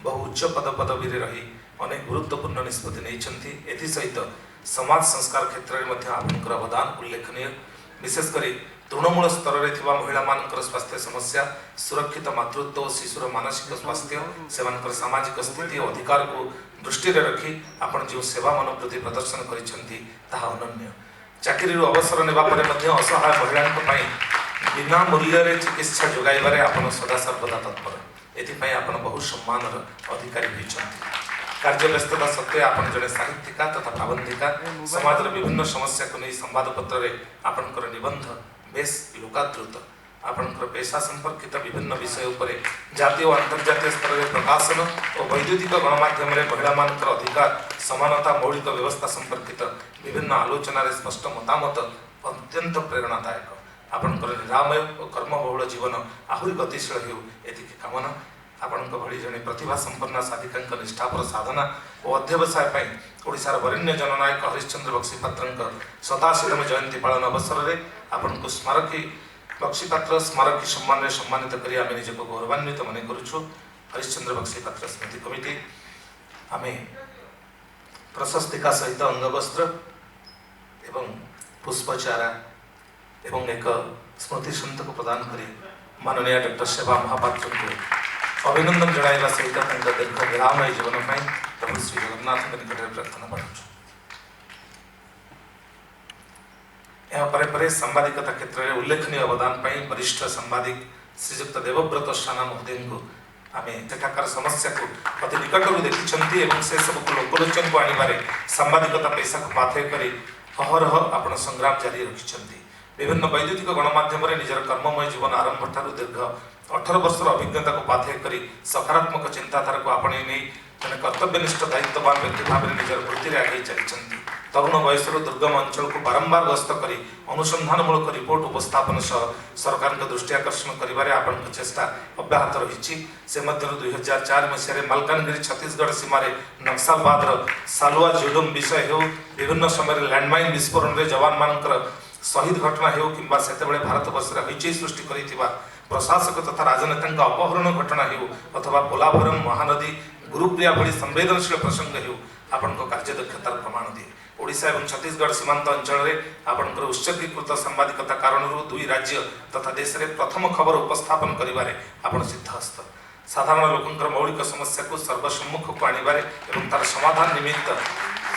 Speaker 1: बहु उच्च पदवी रही अनेक गुरुत्वपूर्ण निष्पत्ति नहीं एसहित समाज संस्कार क्षेत्र में आपंकर अवदान उल्लेखनीय विशेषकर तृणमूल स्तर में महिला मानकर स्वास्थ्य समस्या सुरक्षित मातृत्व और शिशुर मानसिक स्वास्थ्य से सामाजिक स्थिति और अधिकार को दृष्टि रखी आपण जो सेवा मनोवृत्ति प्रदर्शन कर अनन्य चाकरी अवसर नेबा परे असहाय महिला बिना मूल्य चिकित्सा जोगाइबारे आपण सदा सर्वदा तत्पर एथि आपण बहु सम्मान अधिकारी होती कार्य व्यस्तता सत्वे आपण जड़े साहित्यिका तथा प्राबंधिका समाज विभिन्न समस्या को नहीं संवादपत्र आपणकर निबंध बेस लोकादृत आपणकर पेशा संपर्कित विभिन्न विषय उपरे जातीय और अंतर्जातीय स्तर में प्रकाशन और वैद्युतिक गणमाध्यम महिला मानकर अधिकार समानता मौलिक व्यवस्था संपर्कित विभिन्न आलोचन स्पष्ट मतामत अत्यंत प्रेरणादायक आपणकर निरामय और कर्मबहुल जीवन आहरी गतिशील हो एतिकी कामना आपण भली जड़े प्रतिभा संपन्न साधिका निष्ठापर साधना और अध्यवसाय ओडिशार वरेण्य जननायक हरिश्चंद्र बक्सीपात्र 87तम जयंती पालन अवसर में आपण को स्मारकी बक्सीपात्र स्मारकी सम्मान सम्मानित करी आम निजक गौरवान्वित मन करुछु हरिश्चंद्र बक्सीपात्र स्मृति कमिटी आम प्रशस्तिका सहित अंगवस्त्र एवं पुष्पचारा एवं एक स्मृति सन्त को प्रदान करी माननीय डॉक्टर सेवा महापात्र को अभिनंदन जणाइबा सहित दीर्घ विरामय जीवन पाई प्रभु श्री जगन्नाथ निकट प्रार्थना पढ़ु ଏହା ପରେ ପରେ ସାମ୍ବାଦିକତା କ୍ଷେତ୍ରରେ ଉଲ୍ଲେଖନୀୟ ଅବଦାନ ପାଇଁ ବରିଷ୍ଠ ସାମ୍ବାଦିକ ଶ୍ରୀଯୁକ୍ତ ଦେବବ୍ରତ ସାନା ମହୋଦୟଙ୍କୁ ଆମେ ସେଠାକାର ସମସ୍ୟାକୁ ଅତି ନିକଟରୁ ଦେଖିଛନ୍ତି ଏବଂ ସେ ସବୁକୁ ଲୋକଲୋଚନକୁ ଆଣିବାରେ ସାମ୍ବାଦିକତା ପେଶାକୁ ପାଥେୟ କରି ଅହରହ ଆପଣ ସଂଗ୍ରାମ ଜାରି ରଖିଛନ୍ତି। ବିଭିନ୍ନ ବୈଦ୍ୟୁତିକ ଗଣମାଧ୍ୟମରେ ନିଜର କର୍ମମୟ ଜୀବନ ଆରମ୍ଭଠାରୁ ଦୀର୍ଘ 18 ବର୍ଷର ଅଭିଜ୍ଞତାକୁ ପାଥେୟ କରି ସକାରାତ୍ମକ ଚିନ୍ତାଧାରାକୁ ଆପଣେଇ ନେଇ ଜଣେ କର୍ତ୍ତବ୍ୟନିଷ୍ଠ ଦାୟିତ୍ୱବାନ ବ୍ୟକ୍ତି ଭାବରେ ନିଜର ବୃତ୍ତିରେ ଆଗେଇ ଚାଲିଛନ୍ତି। ତରୁଣ ବୟସରୁ ଦୁର୍ଗମ ଅଞ୍ଚଳକୁ ବାରମ୍ବାର ଗସ୍ତ କରି ଅନୁସନ୍ଧାନମୂଳକ ରିପୋର୍ଟ ଉପସ୍ଥାପନ ସହ ସରକାରଙ୍କ ଦୃଷ୍ଟି ଆକର୍ଷଣ କରିବାରେ ଆପଣଙ୍କ ଚେଷ୍ଟା ଅବ୍ୟାହତ ରହିଛି। ସେ ମଧ୍ୟରୁ 2004 ମସିହାରେ ମାଲକାନଗିରି ଛତିଶଗଡ଼ ସୀମାରେ ନକ୍ସଲବାଦର ସାଲୁଆ ଜୁଡୁମ ବିଷୟ ହେଉ, ବିଭିନ୍ନ ସମୟରେ ଲ୍ୟାଣ୍ଡମାଇନ୍ ବିସ୍ଫୋରଣରେ ଯବାନମାନଙ୍କର ଶହୀଦ ଘଟଣା ହେଉ କିମ୍ବା ସେତେବେଳେ ଭାରତବର୍ଷରେ ହଇଚଇ ସୃଷ୍ଟି କରିଥିବା ପ୍ରଶାସକ ତଥା ରାଜନେତାଙ୍କ ଅପହରଣ ଘଟଣା ହେଉ ଅଥବା ପୋଲାଭରମ ମହାନଦୀ ଗୁରୁପ୍ରିୟା ଭଳି ସମ୍ବେଦନଶୀଳ ପ୍ରସଙ୍ଗ ହେଉ, ଆପଣଙ୍କ କାର୍ଯ୍ୟଦକ୍ଷତାର ପ୍ରମାଣ ଦିଏ। ଓଡ଼ିଶା ଏବଂ ଛତିଶଗଡ଼ ସୀମାନ୍ତ ଅଞ୍ଚଳରେ ଆପଣଙ୍କର ଉତ୍ସର୍ଗୀକୃତ ସାମ୍ବାଦିକତା କାରଣରୁ ଦୁଇ ରାଜ୍ୟ ତଥା ଦେଶରେ ପ୍ରଥମ ଖବର ଉପସ୍ଥାପନ କରିବାରେ ଆପଣ ସିଦ୍ଧହସ୍ତ। ସାଧାରଣ ଲୋକଙ୍କର ମୌଳିକ ସମସ୍ୟାକୁ ସର୍ବସମ୍ମୁଖକୁ ଆଣିବାରେ ଏବଂ ତାର ସମାଧାନ ନିମିତ୍ତ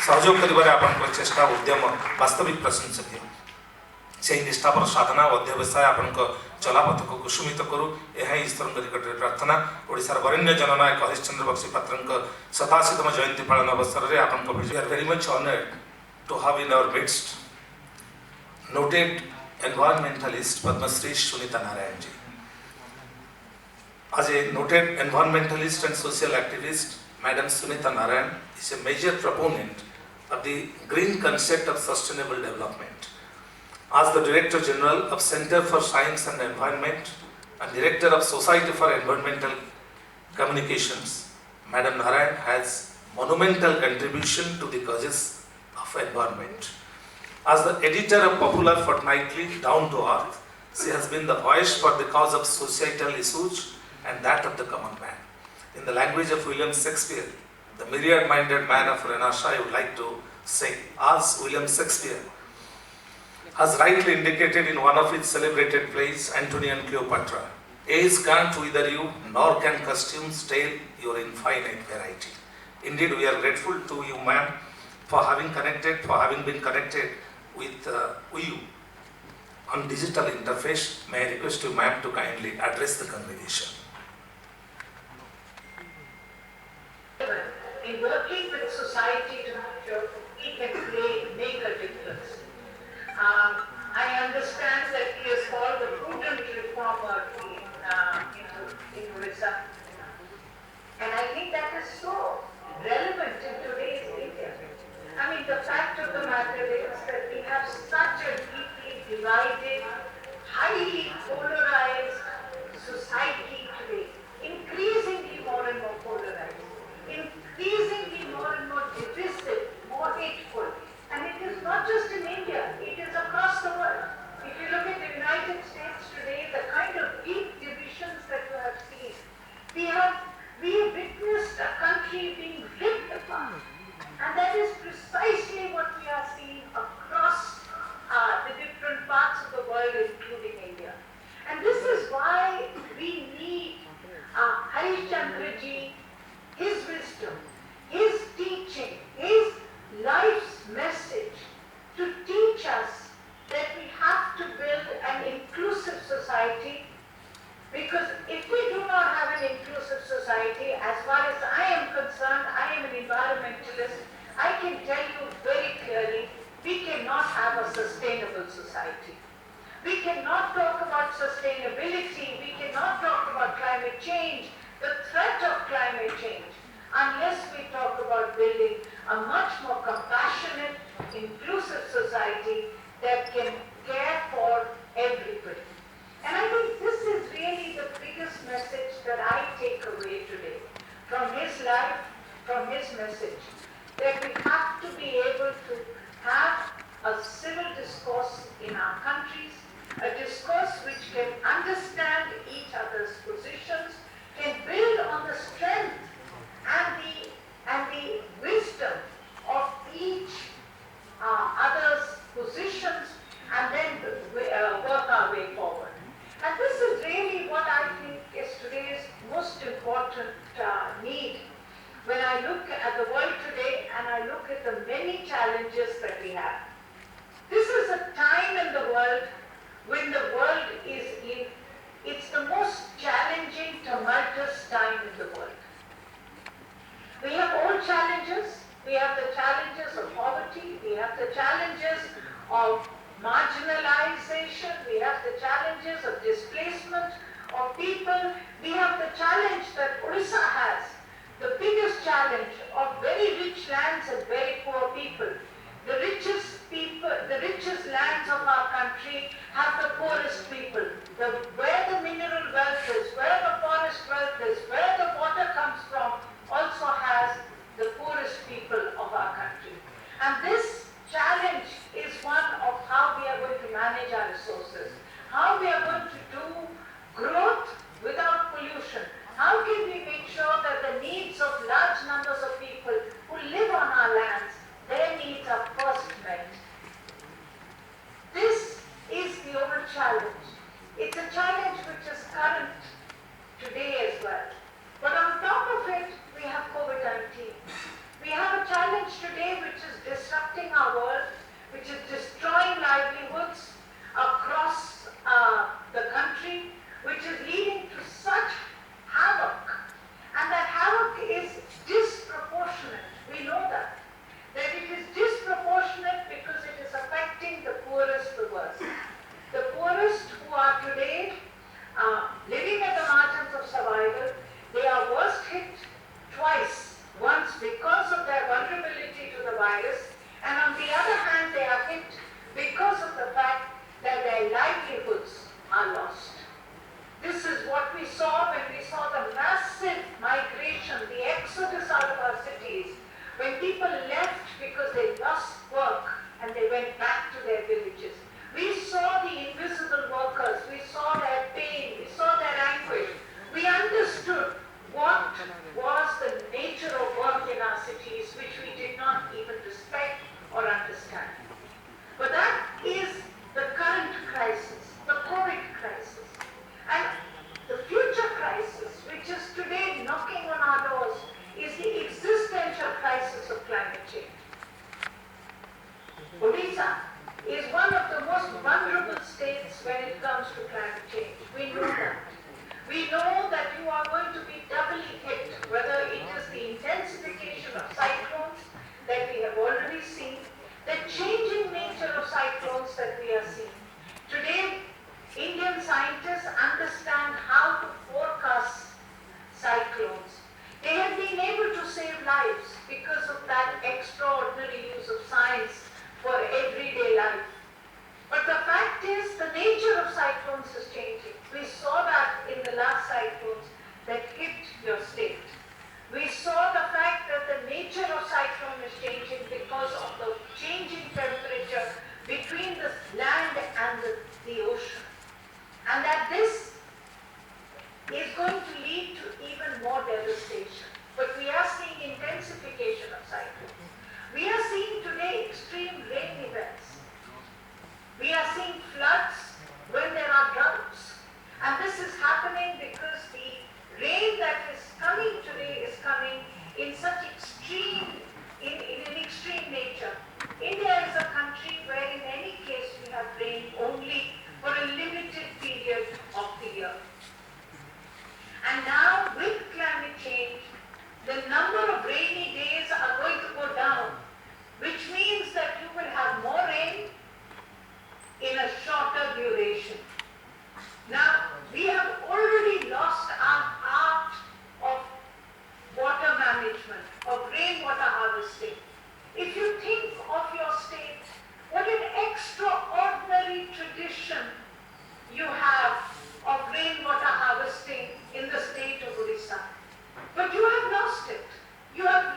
Speaker 1: ସହଯୋଗ କରିବାରେ ଆପଣଙ୍କର ଚେଷ୍ଟା ଓ ଉଦ୍ୟମ ବାସ୍ତବିକ ପ୍ରଶଂସନୀୟ। ସେହି ନିଷ୍ଠାପର ସାଧନା ଓ ଅଧ୍ୟବସାୟ ଆପଣଙ୍କ ଚଲାପଥକୁ କୁସୁମିତ କରୁ, ଏହା ହିଁ ଈଶ୍ୱରଙ୍କ ନିକଟରେ ପ୍ରାର୍ଥନା। ଓଡ଼ିଶାର ବରେଣ୍ୟ ଜନନାୟକ ହରିଶ୍ଚନ୍ଦ୍ର ବକ୍ସି ପାତ୍ରଙ୍କ 87ତମ ଜୟନ୍ତୀ ପାଳନ ଅବସରରେ ଆପଣଙ୍କ we are very much honored to have in our midst noted environmentalist Padma Shri Sunita Narayan ji. As a noted environmentalist and social activist, Madam Sunita Narayan is a major proponent of the green concept of sustainable development. As the Director General of Center for Science and Environment and Director of Society for Environmental Communications, Madam Narayan has monumental contribution to the causes of environment. As the editor of Popular Fortnightly Down to Earth, she has been the voice for the cause of societal issues and that of the common man. In the language of William Shakespeare, the myriad-minded man of Renaissance, I would like to say, as William Shakespeare has rightly indicated in one of his celebrated plays, Antony and Cleopatra, age can't wither you, nor can costumes tell your infinite variety. Indeed, we are grateful to you, ma'am, for having been connected with you on digital interface. May I request you, ma'am, to kindly address the congregation.
Speaker 4: In working with society to make sure we can make a difference. I understand that he is called the prudent reformer in Orissa. And I think that is so relevant in today's India. I mean, the fact of the matter is that we have such a deeply divided, highly polarized society today, increasingly more and more polarized, increasingly more and more divisive, more hateful. And it is not just in India, it is across the world. If you look at the United States today, the kind of deep divisions that you have seen, we have witnessed a country being ripped apart. And that is precisely what we are seeing across the different parts of the world, including India. And this is why we need Harishchandra ji, his wisdom, his teaching, his life's message to teach us that we have to build an inclusive society, because if we do not have an inclusive society, as far as I am concerned, I am an environmentalist, I can tell you very clearly, we cannot have a sustainable society. We cannot talk about sustainability, we cannot talk about climate change, the threat of climate change, unless we talk about building a much more compassionate, inclusive society that can care for everybody. And I think this is really the biggest message that I take away today from his life, from his message, that we have to be able to have a civil discourse in our countries, a discourse which can understand each other's positions, can build on the strength and the wisdom of each other's positions, and then work our way forward. And this is really what I think is today's most important need. When I look at the world today and I look at the many challenges that we have, this is a time time in the world when the world is in, it's the most challenging, tumultuous time in the world. We have all challenges. We have the challenges of poverty. We have the challenges of marginalization. We have the challenges of displacement of people. We have the challenge that Odisha has, the biggest challenge of very rich lands and very poor people. The richest lands of our country have the poorest people. Where the mineral wealth is, where the forest wealth is, where the water comes from, also has the poorest people of our country. And this challenge is one of how we are going to manage our resources, how we are going to do growth without pollution. How can we make sure that the needs of large numbers of people who live on our lands, their needs are first met? This is the old challenge. It's a challenge which is current today as well. But on top of it, we have COVID-19. We have a challenge today which is disrupting our world, which is destroying livelihoods across the country, which is leading to such havoc. And that havoc is disproportionate. We know that. That it is disproportionate because it is affecting the poorest the worst. The poorest who are today living at the margins of survival, they are worst hit twice. Once because of their vulnerability to the virus, and on the other hand they are hit because of the fact that their livelihoods are lost. This is what we saw when we saw the massive migration, the exodus out of our cities, when people left because they lost work and they went back to their villages. We saw the invisible workers, we saw their pain, we saw their anguish. We understood what was the nature of work in our cities, which we did not even respect or understand. But that is the current crisis, the COVID crisis. And the future crisis, which is today knocking on our doors, is the existential crisis of climate change. Odisha is one of the most vulnerable states when it comes to climate change. We know that. We know that you are going to be doubly hit, whether it is the intensification of cyclones that we have already seen, the changing nature of cyclones that we are seeing. Today, Indian scientists understand how to forecast cyclones. They have been able to save lives because of that extraordinary use of science for everyday life. But the fact is, the nature of cyclones is changing. We saw that in the last cyclones that hit your state. We saw the fact that the nature of cyclone is changing because of the changing temperature between the land and the ocean. And that this is going to lead to even more devastation. But we are seeing intensification of cyclones. We are seeing today extreme rain events. We are seeing floods when there are droughts. And this is happening because the rain that is coming today is coming in such extreme, in an extreme nature. India is a country where in any case we have rain only for a limited period of the year. And now with climate change, the number of rainy days are going to go down, which means that you will have more rain in a shorter duration. Now, we have already lost our art of water management, of rainwater harvesting. If you think of your state, what an extraordinary tradition you have of rainwater harvesting in the state of Odisha. But you have lost it. You have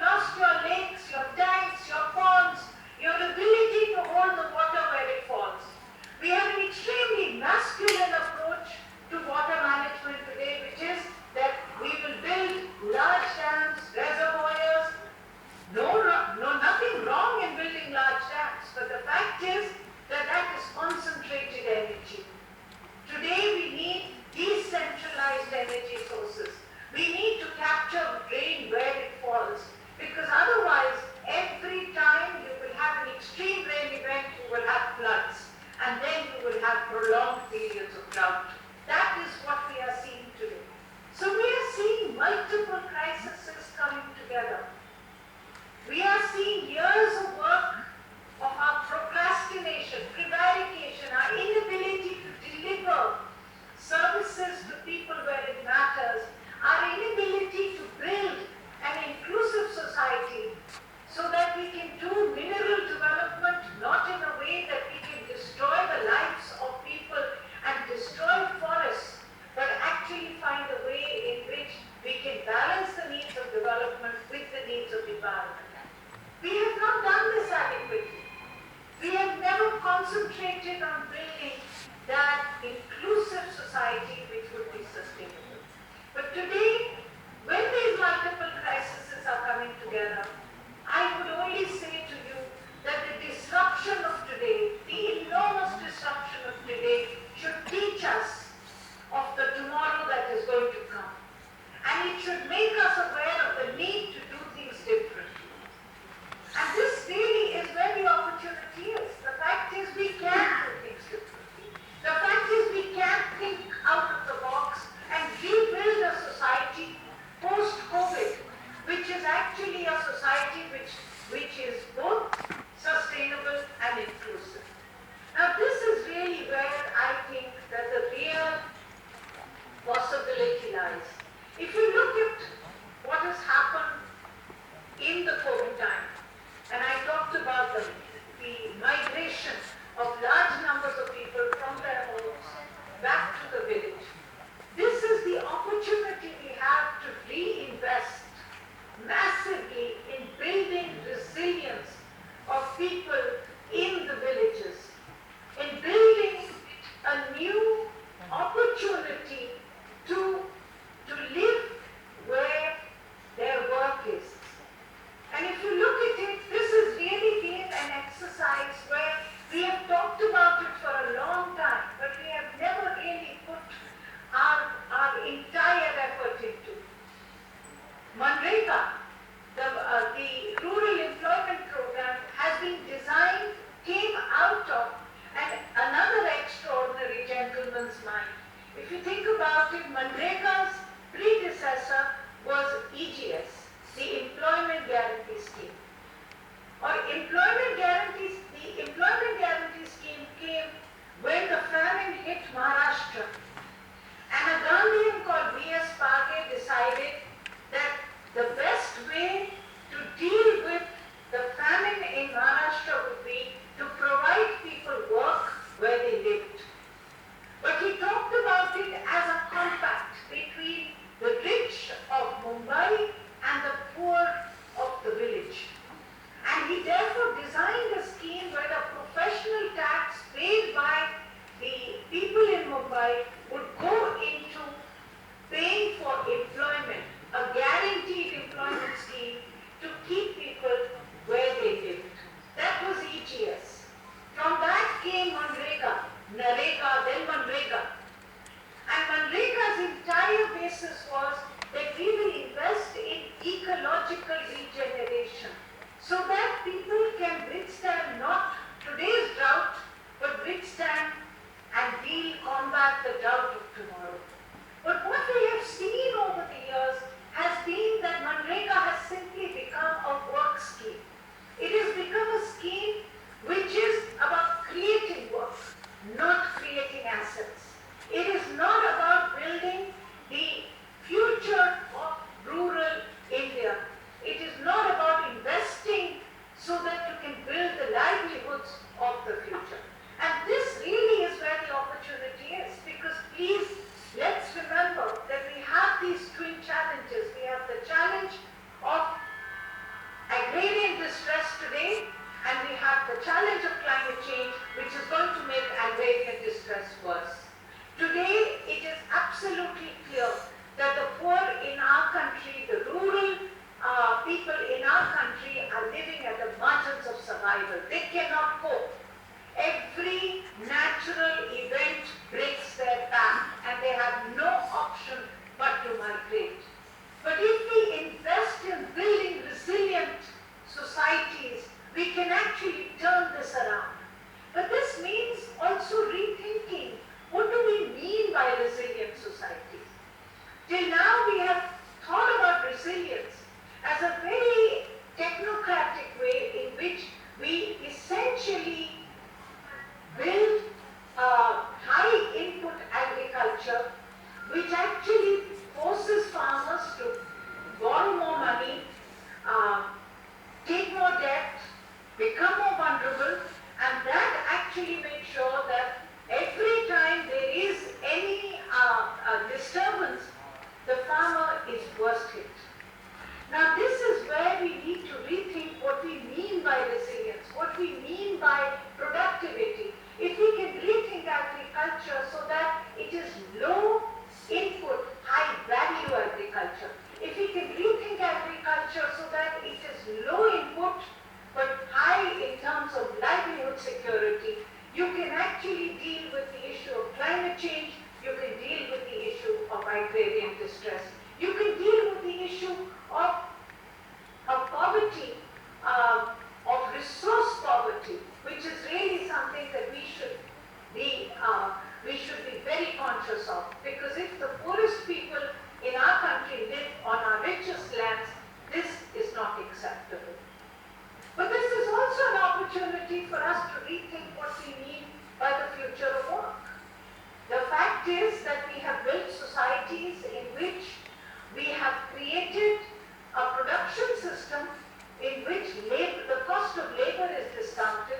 Speaker 4: together. We are seeing years of work of our procrastination, prevarication, our inability to deliver services to people where it matters, our inability to build an inclusive society so that we can do mineral development not in a way that we can destroy the lives of people and destroy forests, but actually find a way in which we can balance the needs of development with the needs of environment. We have not done this adequately. We have never concentrated on building that inclusive society which would be sustainable. But today, when these multiple crises are coming together, I would only say to you that the disruption of today, the enormous disruption of today, should teach us of the tomorrow that is going to come. And it should make us aware of the need to do things differently. And this really is where the opportunity is. The fact is we can do things differently. The fact is we can think out of the box and rebuild a society post-COVID, which is actually a society which is both sustainable and inclusive. Now this is really where I think that the real possibility lies. If you look at what has happened in the COVID time, and I talked about the migration of large numbers of people from their homes back to the village. This is the opportunity we have to reinvest massively in building resilience of people in the villages, in building a new opportunity to live where their work is. And if you look at it, this has really been an exercise where we have talked about it for a long time, but we have never really put our entire effort into. Manrega, the rural employment program, has been designed, came out of another extraordinary gentleman's mind. If you think about it, Manrega's predecessor was EGS, the Employment Guarantee Scheme. The Employment Guarantee Scheme came when the famine hit Maharashtra. And a Gandhian called V.S. Page decided that the best way to deal with the famine in Maharashtra would be to provide people work where they lived. But he talked about it as a compact between the rich of Mumbai and the poor of the village. And he therefore designed a scheme where the professional tax paid by the people in Mumbai would go into paying for employment, a guaranteed employment scheme to keep people where they lived. That was EGS. From that came Manrega, Narega, then Manrega. And Manrega's entire basis was that we will invest in ecological regeneration so that people can withstand not today's drought, but withstand and combat the drought of tomorrow. But what we have seen over the years has been that Manrega has simply become a work scheme. It has become a scheme which is about creating work, not creating assets. It is not about building the future of rural India. It is not about investing so that you can build the livelihoods of the future. And this really is where the opportunity is, because please, let's remember that we have these twin challenges. We have the challenge of agrarian distress today, and we have the challenge of climate change, which is going to make agrarian distress worse. Today, it is absolutely clear that the poor in our country, the rural people in our country are living at the margins of survival. They cannot cope. Every natural event breaks their path and they have no option but to migrate. But if we invest in building resilient societies, we can actually turn this around. But this means also rethinking, what do we mean by resilient societies? Till now we have thought about resilience system in which the cost of labor is discounted,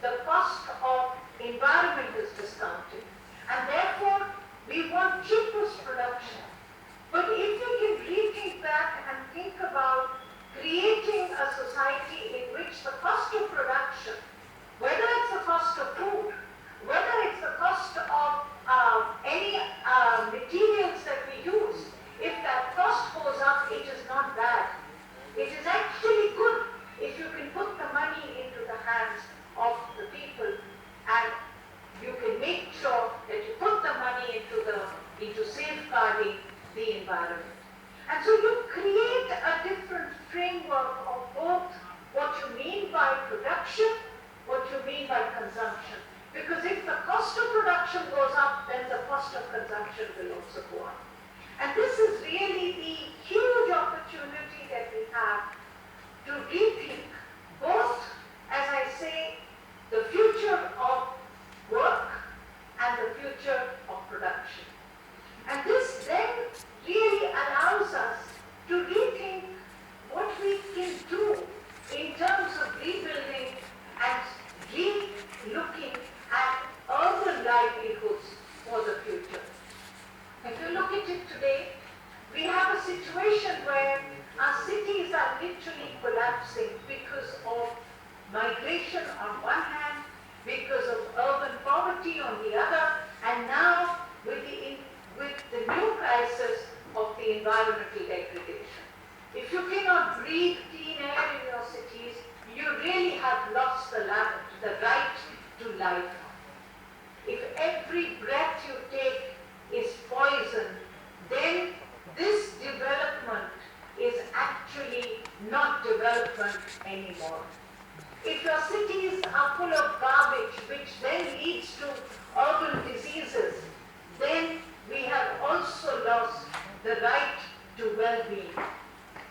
Speaker 4: the cost of environment is discounted, and therefore we want cheapest production. But if we can rethink that and think about creating a society in which the cost of production, whether it's the cost of food, whether it's the cost of any materials that we use, if that cost goes up, it is not bad. It is actually good if you can put the money into the hands of the people and you can make sure that you put the money into safeguarding the environment. And so you create a different framework of both what you mean by production, what you mean by consumption. Because if the cost of production goes up, then the cost of consumption will also go up. And this is really the huge opportunity that we have to rethink both, as I say, the future of work and the future of production. And this then really allows us to rethink what we can do in terms of rebuilding and re-looking at urban livelihoods for the future. If you look at it today, we have a situation where our cities are literally collapsing because of migration on one hand, because of urban poverty on the other, and now with the new crisis of the environmental degradation. If you cannot breathe clean air in your cities, you really have lost the right to life. If every breath you take is poison, then this development is actually not development anymore. If your cities are full of garbage, which then leads to urban diseases, then we have also lost the right to well-being.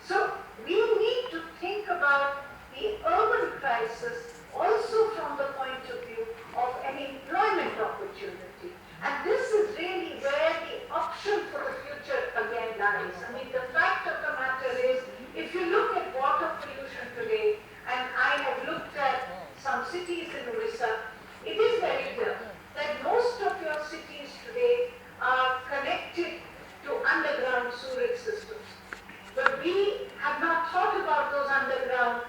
Speaker 4: So we need to think about the urban crisis also from the point of view of an employment opportunity. And this is really where the option for the future again lies. I mean, the fact of the matter is, if you look at water pollution today, and I have looked at some cities in Orissa, it is very clear that most of your cities today are connected to underground sewage systems. But we have not thought about those underground,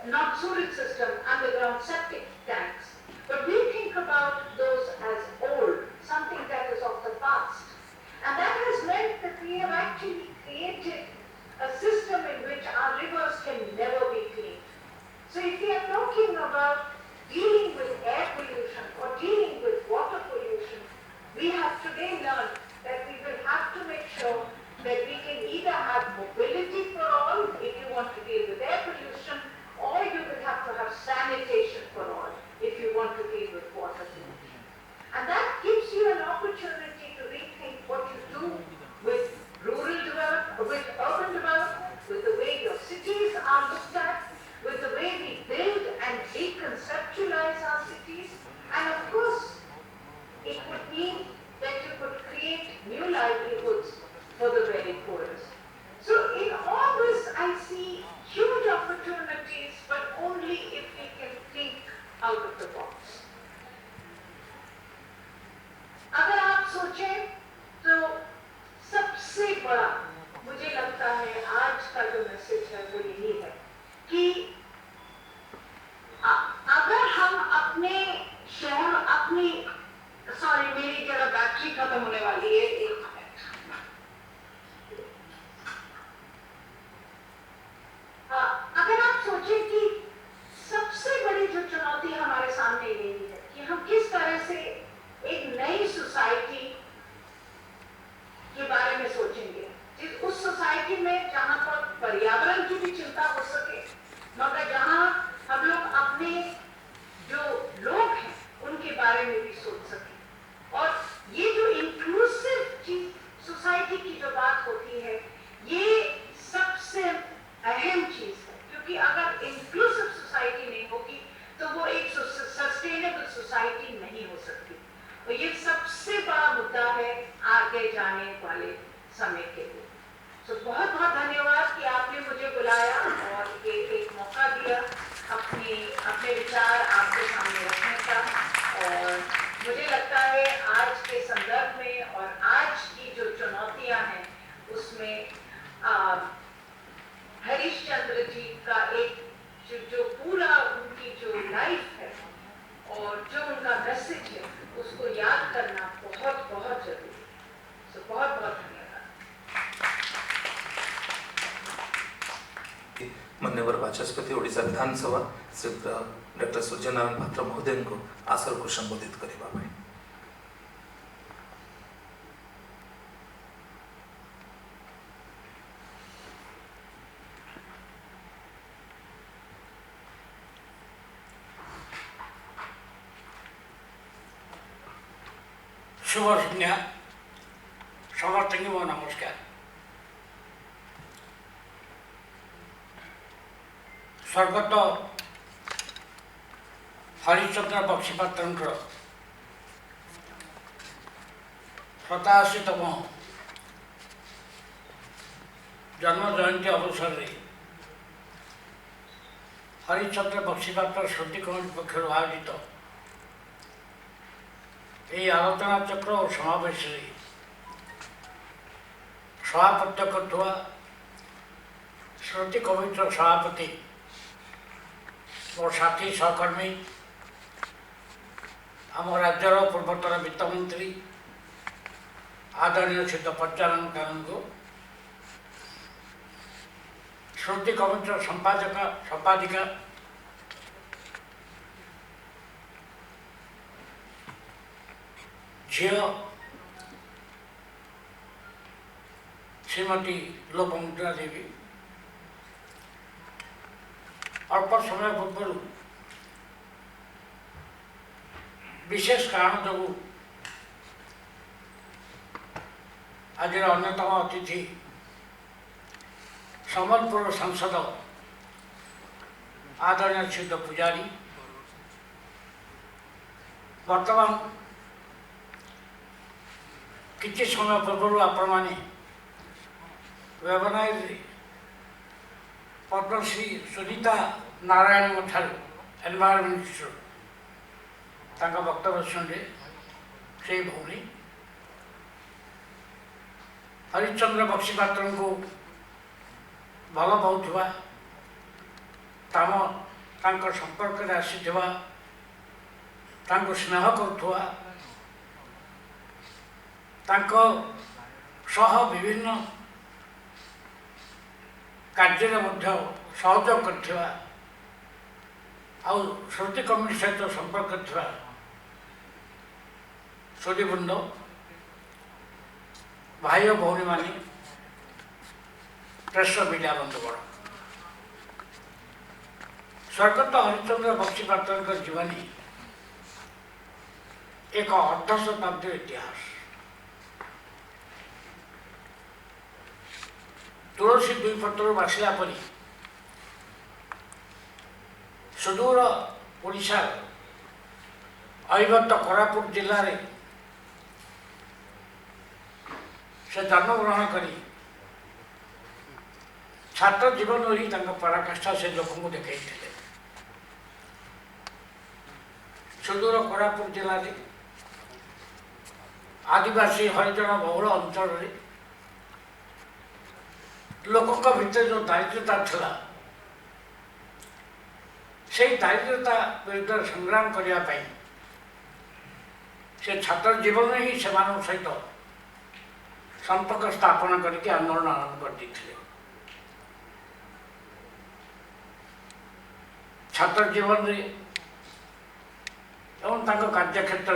Speaker 4: not sewage systems, underground septic tanks. But we think about those as old, something that is of the past. And that has meant that we have actually created a system in which our rivers can never be cleaned. So if we are talking about dealing with air pollution or dealing with water pollution, we have today learned that we will have to make sure that we can either have mobility for all if you want to deal with air pollution, or you will have to
Speaker 1: माननीय बाचस्पति ओडिशा विधानसभा Shri doctor Suryanarayan पात्र महोदय को आसर को संबोधित करने।
Speaker 5: शुभ संध्या समस्त को नमस्कार। स्वर्गत हरिश्चंद्र बक्सीपात्र 87तम जन्म जयंती अवसर में हरिश्चंद्र बक्सीपात्र स्मृति कमिटी पक्षर आयोजित यह आलोचना चक्र और समावेश सभापत्य करुवा स्मृति कमिटर सभापति मोर साथी सहकर्मी आम राज्यर पूर्वतन वित्तमंत्री आदरणीय श्री पच्चानंद कानून को स्मृति कमिटर संपादिका झील श्रीमती लोपमुद्रा देवी अल्प समय पूर्व विशेष कारण जो आज अन्यतम अतिथि सम्बलपुर सांसद आदरणीय सिद्ध पुजारी वर्तमान किसी समय पूर्व आपण मैंने वेबनाइज पद्मश्री सुनीता नारायण ठार एनवायरमेंट मिनिस्टर वक्तव्य शुणिले से भौणी हरिश्चंद्र बक्सीपात्र को भल पाउथुवा ताम संपर्क में आसीथिबा तांको स्नेह करुथुवा तांको सह विभिन्न कार्य सहयोग करथिबा आउ स्मृति कमिटी सहित संपर्क करथिबा सुदीवृंद भाई और भौणी माने प्रेस मीडिया बंधुगण स्वर्गत हरिश्चंद्र बक्सीपात्र जीवनी एक अर्ध शताब्दी इतिहास। तुलसी दुई पत्र बासिला परी सुदूर ओडिशा अविभक्त कोरापुट जिले में से जन्मग्रहण कर छात्र जीवन ही पराकाष्ठा से लोक देखते सुदूर कोरापुट जिले में आदिवासी हरिजन बहुल अंचल लोकों भितर जो दारिद्रता था से दारिद्रता विरुद्ध संग्राम करने से छात्र जीवन ही से सहित संपर्क स्थापन करके आंदोलन आरंभ कर देते। छात्र जीवन रे एवं कार्यक्षेत्र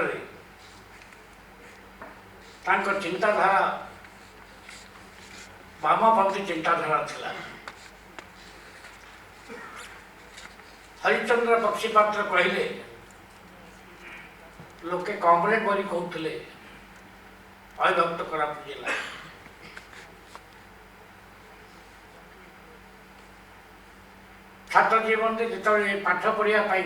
Speaker 5: में चिंताधारा वामपंथी चिंताधारा थिला। हरिश्चंद्र बक्सीपात्र कहले लोके कॉम्रेड बोली कहते अविभक्त कोरापुट जिला छात्र जीवन में जिते पाठ पढ़ाई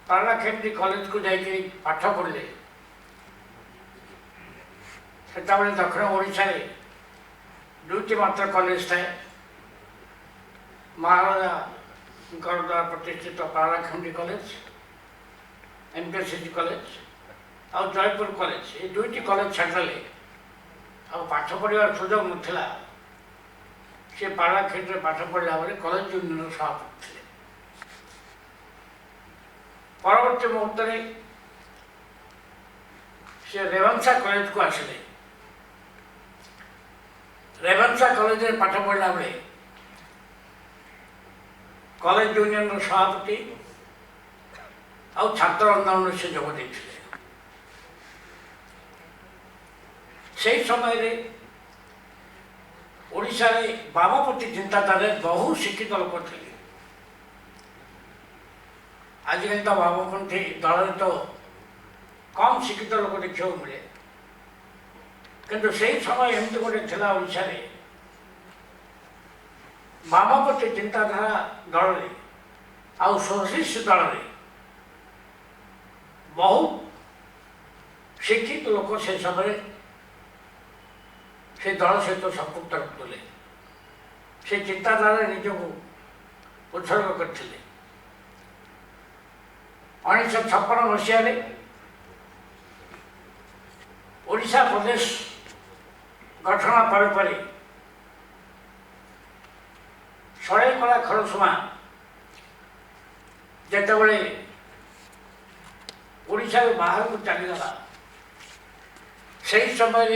Speaker 5: पारलाखेमती कॉलेज को जाइए पाठ पढ़ले से दक्षिण ओडिशा दुईटी मात्र कॉलेज थाए महाराजा द्वारा प्रतिष्ठित पारलाखेमती कॉलेज एमपीएससी कॉलेज और जयपुर कॉलेज ये दुईटी कॉलेज छाड़देले आ पाठ पढ़ार सुजोग नाला से पारलाखेमती पाठ पढ़ला बेले कॉलेज यूनियन सभापति थे। परवर्ती मुहूर्त से रेवेन्सा कॉलेज को आसिले। रेवेन्सा कॉलेज में पाठ पढ़ला बेले कॉलेज यूनियन सभापति और छात्र आंदोलन से जोग देते से समय रे ओडिशा रे वामपंथी चिंताधारा बहु शिक्षित लोक थे। आजिकल तो वामपंथी दल तो कम शिक्षित लोक देखा मिले किंतु से समय एमती गोटे थिला ओडिशा रे वामपंथी चिंताधारा दल रे आउ सोशलिस्ट दल रे बहुत शिक्षित लोक से समय से दल सहित संपुक्त रखुले से चिंताधारा निजक उत्सर्ग करते 1956 मसीह ओडिशा प्रदेश गठन पर सराईकला खरसुमा जितेबले ओडिशा बाहर को चलीगला से समय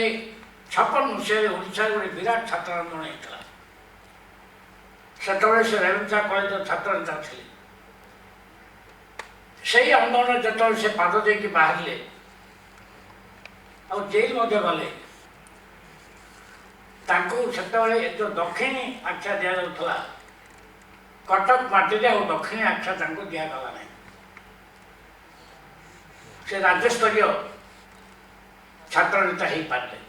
Speaker 5: 56 मसीह ओडिशा गोटे विराट छात्र आंदोलन होता से रेवेन्सा कॉलेज छात्र नेता थे से आंदोलन जो से पाद दे बाहर आ जेल गले से जो दक्षिणी आख्या दि जाऊला कटक माटी आ दक्षिणी आख्या दिगला ना से राज्यस्तरीय छात्र नेता हो पारे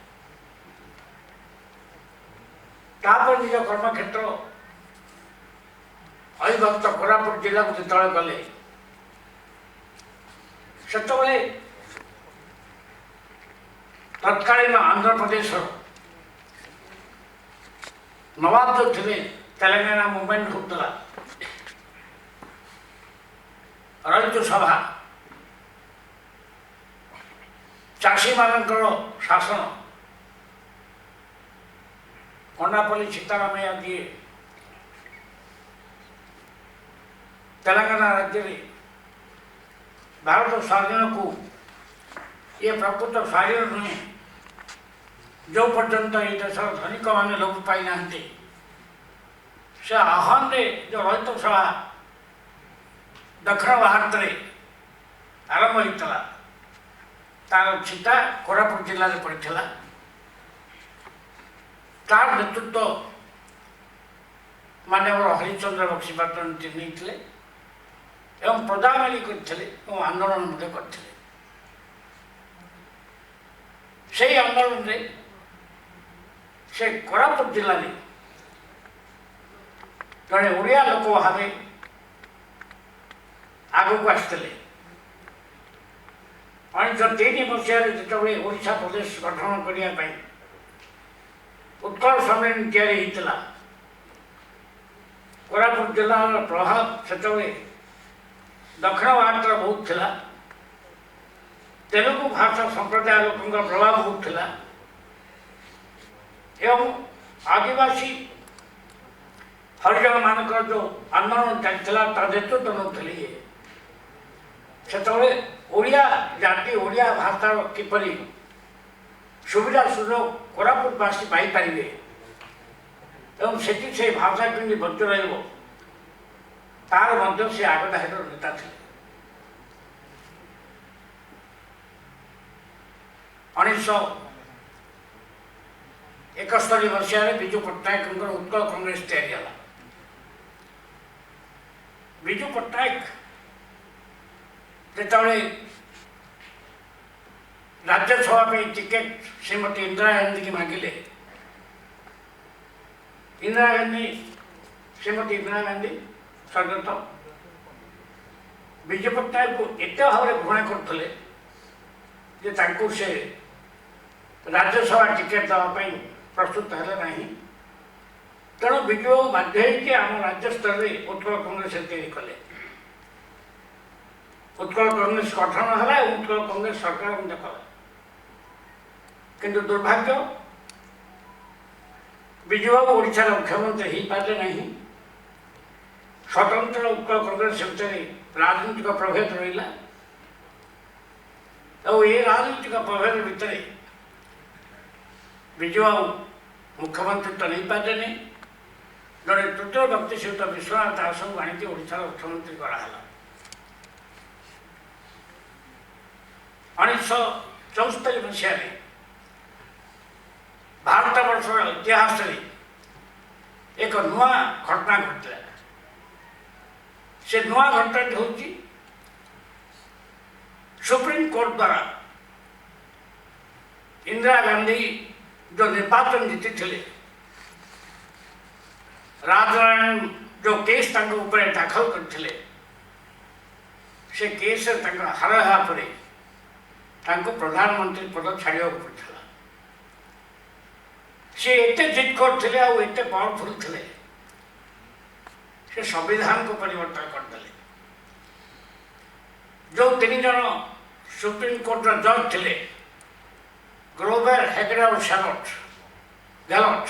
Speaker 5: तापर निज कर्मक्षेत्र अविभक्त कोरापुट जिला को जो गले से तत्कालीन आंध्र प्रदेश नवाब जो थे तेलंगाना मूवमेंट होता रईत सभा चाषी मानकर शासन कोंडापल्ली सीतारामैया दिए तेलंगाना राज्य में भारत स्वाधीन को ये प्रकृत स्वाधीन नुहे जो पर्यंत ये देश धनिक मैंने लोप पाई ना से आह्वान जो रईत सभा दक्षिण भारत में आरंभ होता तार छिटा कोरापुट जिले में पड़ा तार नेतृत्व मानव हरिचंद्र बक्सीपात्र नहीं एवं प्रजामेली करते आंदोलन करते से आंदोलन रे से कोरापुट जिले में जड़े ओडिया लोक भाव आगक आसते 1903 मसीह जिते ओडिशा प्रदेश गठन करने उत्कल सम्मेलन या कोरापुट जिलार प्रभाव से दक्षिण भारत बहुत थिला तेलुगु भाषा संप्रदाय लोक प्रभाव बहुत थिला एवं आदिवासी हरिजन मानक जो आंदोलन चलता नेतृत्व नौली से ओडिया जाति ओडिया भाषा किपर सुविधा सुजोग कोरापुटवासी पाइपर एवं से भाषा केमती बच रही तार से आगधार नेता थे 1971 मसीह विजु पट्टनायक उत्कल कांग्रेस तैयारी विजु पट्टनायक जिते राज्यसभा टिकेट श्रीमती इंदिरा गांधी की मांगिले इंदिरा गांधी श्रीमती इंदिरा गांधी स्वागत विजु पट्टनायक को एत भाव घृणा करते से राज्यसभा टिकेट देवाई प्रस्तुत है ना तेणु विजु बाध्य आम राज्य स्तर में उत्कल कांग्रेस तैयारी कले उत्कल कांग्रेस गठन है उत्कल कांग्रेस सरकार कला किंतु दुर्भाग्य विजु बाबू ओडिशा मुख्यमंत्री हो पारे ना स्वतंत्र उत्कल कांग्रेस राजनीतिक प्रभेद रहा और ये राजनीतिक प्रभेद भितर विजु बाबू मुख्यमंत्री तो नहीं पारे जड़े तृतीय व्यक्ति सहित विश्वनाथ दास को आनिक ओडिशार मुख्यमंत्री कराला। 1974 मसीह भारत वर्षर इतिहास एक नुआ घटना घटला। से नुआ घटना हूँ सुप्रीम कोर्ट द्वारा इंदिरा गांधी जो निर्वाचन जीति थे राजनारायण जो केस ऊपर दाखल करते से केस हार पर प्रधानमंत्री पद छाड़ा पड़ा। सी एत जिद करते आते पावरफुल थे से संविधान को परिवर्तन करदे। जो 3 जन सुप्रीम कोर्ट जज थे ग्रोवर, हेगड़े और गैलट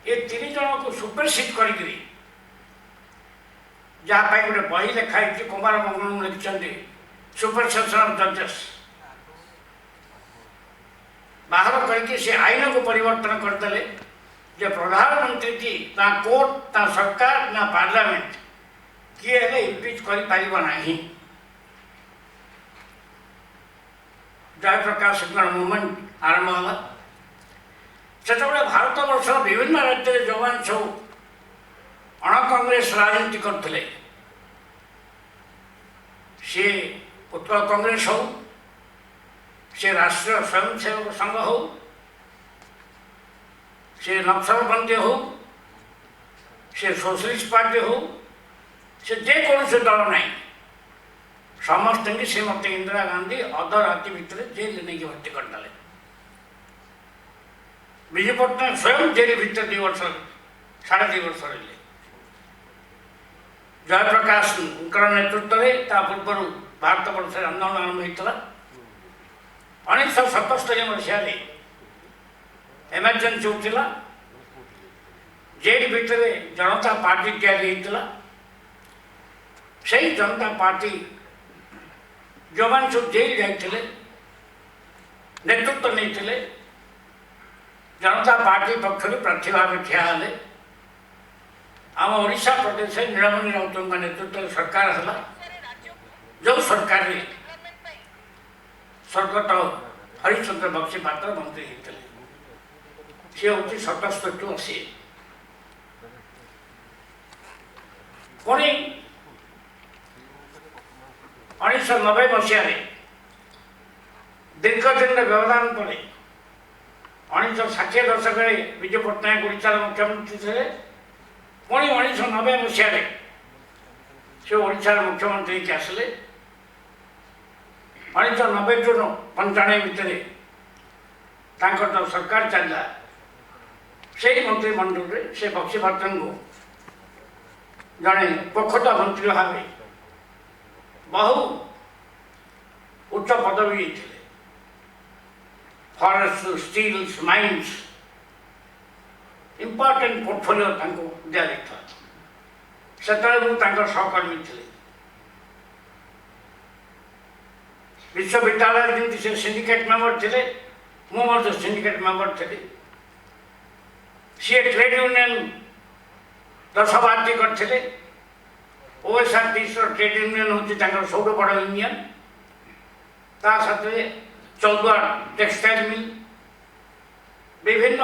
Speaker 5: ये 3 जन को सुपरसीड करी जहाँ गोटे बही लिखाई Kumar Mangalam लिखिं super section of जजेस बाहर करके से आईन को परिवर्तन करदे जे प्रधानमंत्री की ना कोर्ट ना सरकार ना पार्लियामेंट किए हेले इम्पिच कर पारिबा नहीं। जयप्रकाश मूवमेंट आरंभ है से भारत वर्ष विभिन्न राज्य में जो मैंने सब अण कांग्रेस राजनीति करते सी उत्कल कांग्रेस हो से राष्ट्रीय स्वयंसेवक संघ हो से नक्सलपंथी हो से सोशलिस्ट पार्टी हो से जेकोसी दल ना समस्त की से मत इंदिरा गांधी अध राति भितर जेल नहीं भर्ती करदे। विजु पट्टनायक स्वयं जेल भितर 2 वर्ष 2.5 वर्ष रही। जयप्रकाश नेतृत्व में पूर्व भारत वर्ष आंदोलन आरंभ होता 1977 मसीह एमरजेंसी होता जेल भितर जनता पार्टी या से जनता पार्टी जो मैंने सब जेल जाते नेतृत्व नहीं जनता पार्टी पक्षर प्रार्थी भाव ठिया आम ओडिशा प्रदेश नीलमणि राउत नेतृत्व सरकार है जो सरकार रे स्वर्गत हरिश्चंद्र बक्सीपात्र मंत्री होते सी हूँ 77 टू 80 पुणी 1990 मसीह दीर्घ दिन व्यवधान पर 1960 दशक में विजु पट्टनायक ओडिशार मुख्यमंत्री थे। पुणी 1990 मसीह से ओडिशार मुख्यमंत्री के आसिले 1990 टू 95 भितर जो सरकार चलला से मंत्रिमंडल से बक्सीपात्र को जड़े पोखता मंत्री भाव बहु उच्च पदवी थे forest steels mines important portfolio दि से सहकर्मी थे। विश्वविद्यालय जमी से सिंडिकेट मेंबर थे मुझे सिंडिकेट मेंबर थे। सी ट्रेड यूनियन सभापति करते ओएसआरटीसी ट्रेड यूनियन हूँ सब बड़ यूनियन ता साथ चौदुआ टेक्सटाइल मिल विभिन्न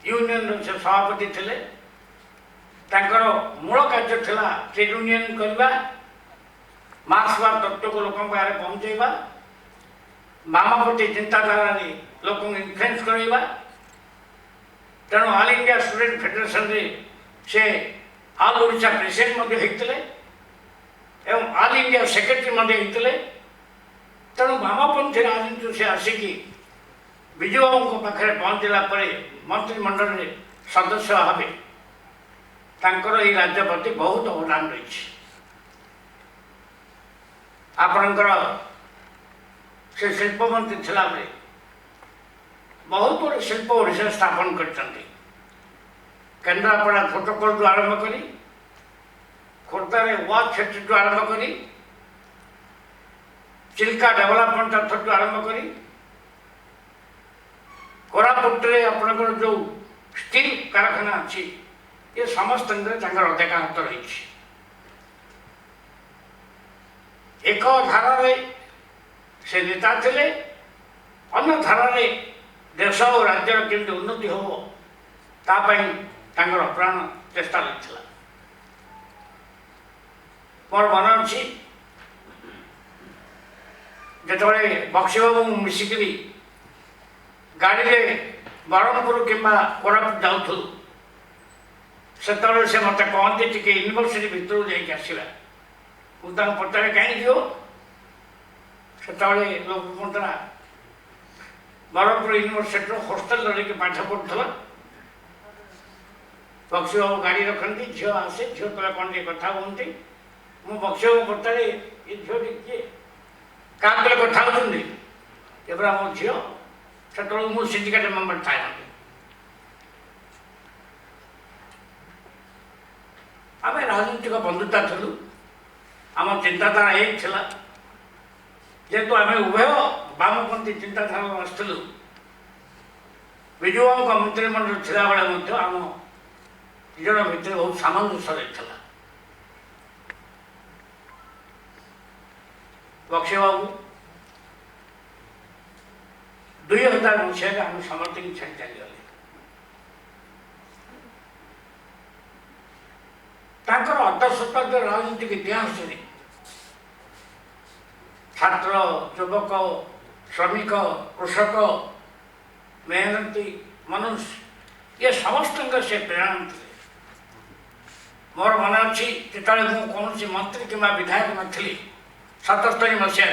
Speaker 5: यूनियन से सभापति थे। मूल कार्य था ट्रेड यूनियन करवा मार्क्सवाद तत्व को लोक पहुँचेगा वामपंथी चिंताधारा लोक इन्फ्लुएंस करवा। तेणु ऑल इंडिया स्टूडेंट फेडरेशन रे से ऑल ओडिशा प्रेसिडेंट होते एवं ऑल इंडिया सेक्रेटरी होते। तेणु वामपंथी राजनीति से आसिकी विजु बाबू पाखे पहुँचला मंत्रिमंडल में सदस्य भाव ये राज्य प्रति बहुत अवदान रही। आपणकर से शिल्प मंत्री थिला बेले बहुत गुड़े शिल्प ओडिशा स्थापन करछन्ति। केन्द्रापड़ा प्रोटोकॉल आरंभ करी खोर्धारे वाच फैक्ट्री आरंभ करी चिल्का डेवलपमेंट अथॉरिटी आरंभ करी कोरापुट रे आपणकर जो स्टील कारखाना अच्छी ये समस्त अधिका हाथ रही एक धारा से नेता थे अन्य धारा देश और राज्यर केमती उन्नति हो तापाई प्राण चेष्टा लगे मोर मन अच्छी जिते बक्सी बाबू मिसिक गाड़ी में बरहमपुर कि कोरापुट जाऊँ से मत कहते टी यूनिवर्सिटी भितर जासला मुझे पचारे कहीं जीव से लोक कहता बरहमपुर यूनिवर्सिटी हॉस्टल रही पाठ पढ़ुला बक्सी बाबू गाड़ी रखती झील आसे झील तले कौन टे कथा कहते मु बक्सी बाबू पचारे ये झील किए क्या तले कथा होती मो झील से मु सिंडिकेट मेंबर था आम राजनीतिक बंधुता थलु आम चिंताधारा एक थिला जेहेतु आम उभय वामपंथी चिंताधारा आसलु विजु बाबू मंत्रिमंडल थिला बेले आम जन भितर बहुत सामंजस्य रही बक्सी बाबू 2000 मसीह आम समर्थी छाड़ी चलीगले अर्धशताब्दी राजनीतिक इतिहास छात्र युवक श्रमिक कृषक मेहनती मनुष्य ये समस्त से प्रेरणा थे मोर मन अच्छी जिते मुझे कौन मंत्री कि विधायक नी 77 मसीह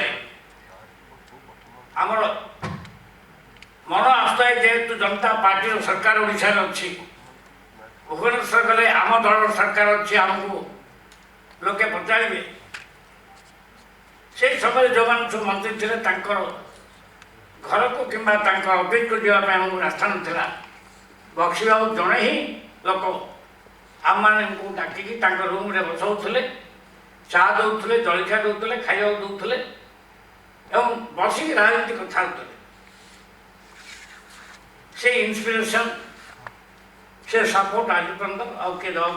Speaker 5: आमर मन आसता है जेहेतु जनता पार्टी सरकार ओडिशा अच्छी भुवनेश्वर गले आम दल सरकार अच्छी आमको लोके पचारे से समय जो मैंने सब मंत्री थे घर को कि ऑफिस को जावाई रास्ता नाला बक्सी बाबू जड़े ही लोक आम मान डाकिकी रूम रे बसाऊे चा दौले जलखिया दौले खाया दौले एवं बसिक राजनीति कथा से इंस्पिरेशन से सपोर्ट आज पर्यटन आउ किए देवा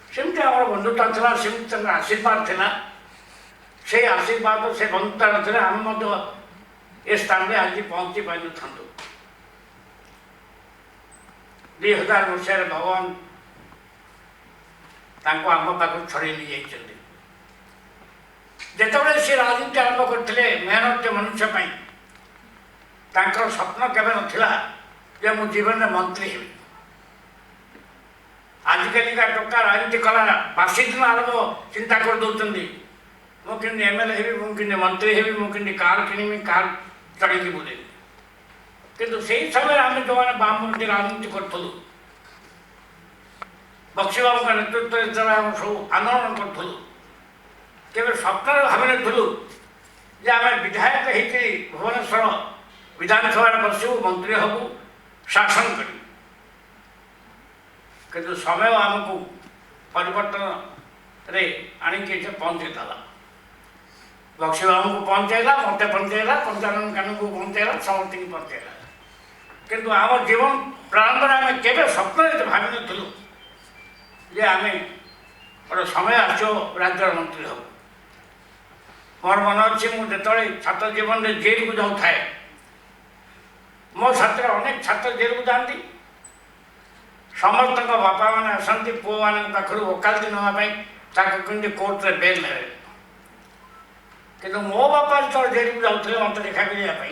Speaker 5: सेमती आम बंधुता था सेमती आशीर्वाद था से आशीर्वाद से बंधुता ना आम ए स्थान में आज पहुँची पारि था 2000 मसीह भगवान आम पाक छड़े नहीं जाते सी राजनीति आरंभ करते मेहनत मनुष्य स्वप्न केवे ना मु जीवन में मंत्री हे आजिकल का टोका राजनीति कला बासी दिन आरंभ चिंता कर दौरान मुझे एमएलए हे मुझे मंत्री हे मुझे कार किणमी कार चढ़ी बुले किंतु से समय आम जो मैंने वामपंथी राजनीति करूँ बक्सी बाबू का नेतृत्व आम सब आंदोलन करूँ केवल स्वप्न भाव नु जे आम विधायक हो भुवनेश्वर विधानसभा बसू मंत्री हबू शासन कर किंतु समय आमको परिवर्तन रे आणिक पहुँचेला बक्सी बाबू को पहुँचेला मत पहुँचेला पंचानन कानून को पहुँचेला समस्त की पहुँचेला किंतु आम जीवन प्रारंभ में आम के स्वप्न भाव नु जे आम गोटे समय आसो राज्य मंत्री हबू मोर मन अच्छी मुझे छात्र जीवन में जेल को जाऊ थाए मो छात्र अनेक छात्र जेल को जाती समस्त बापा मैंने आसती पुओ मान पाखर वकालती नापी कोर्ट रे बेल ने कि मो बापा जो जेल को जाते मत देखा करने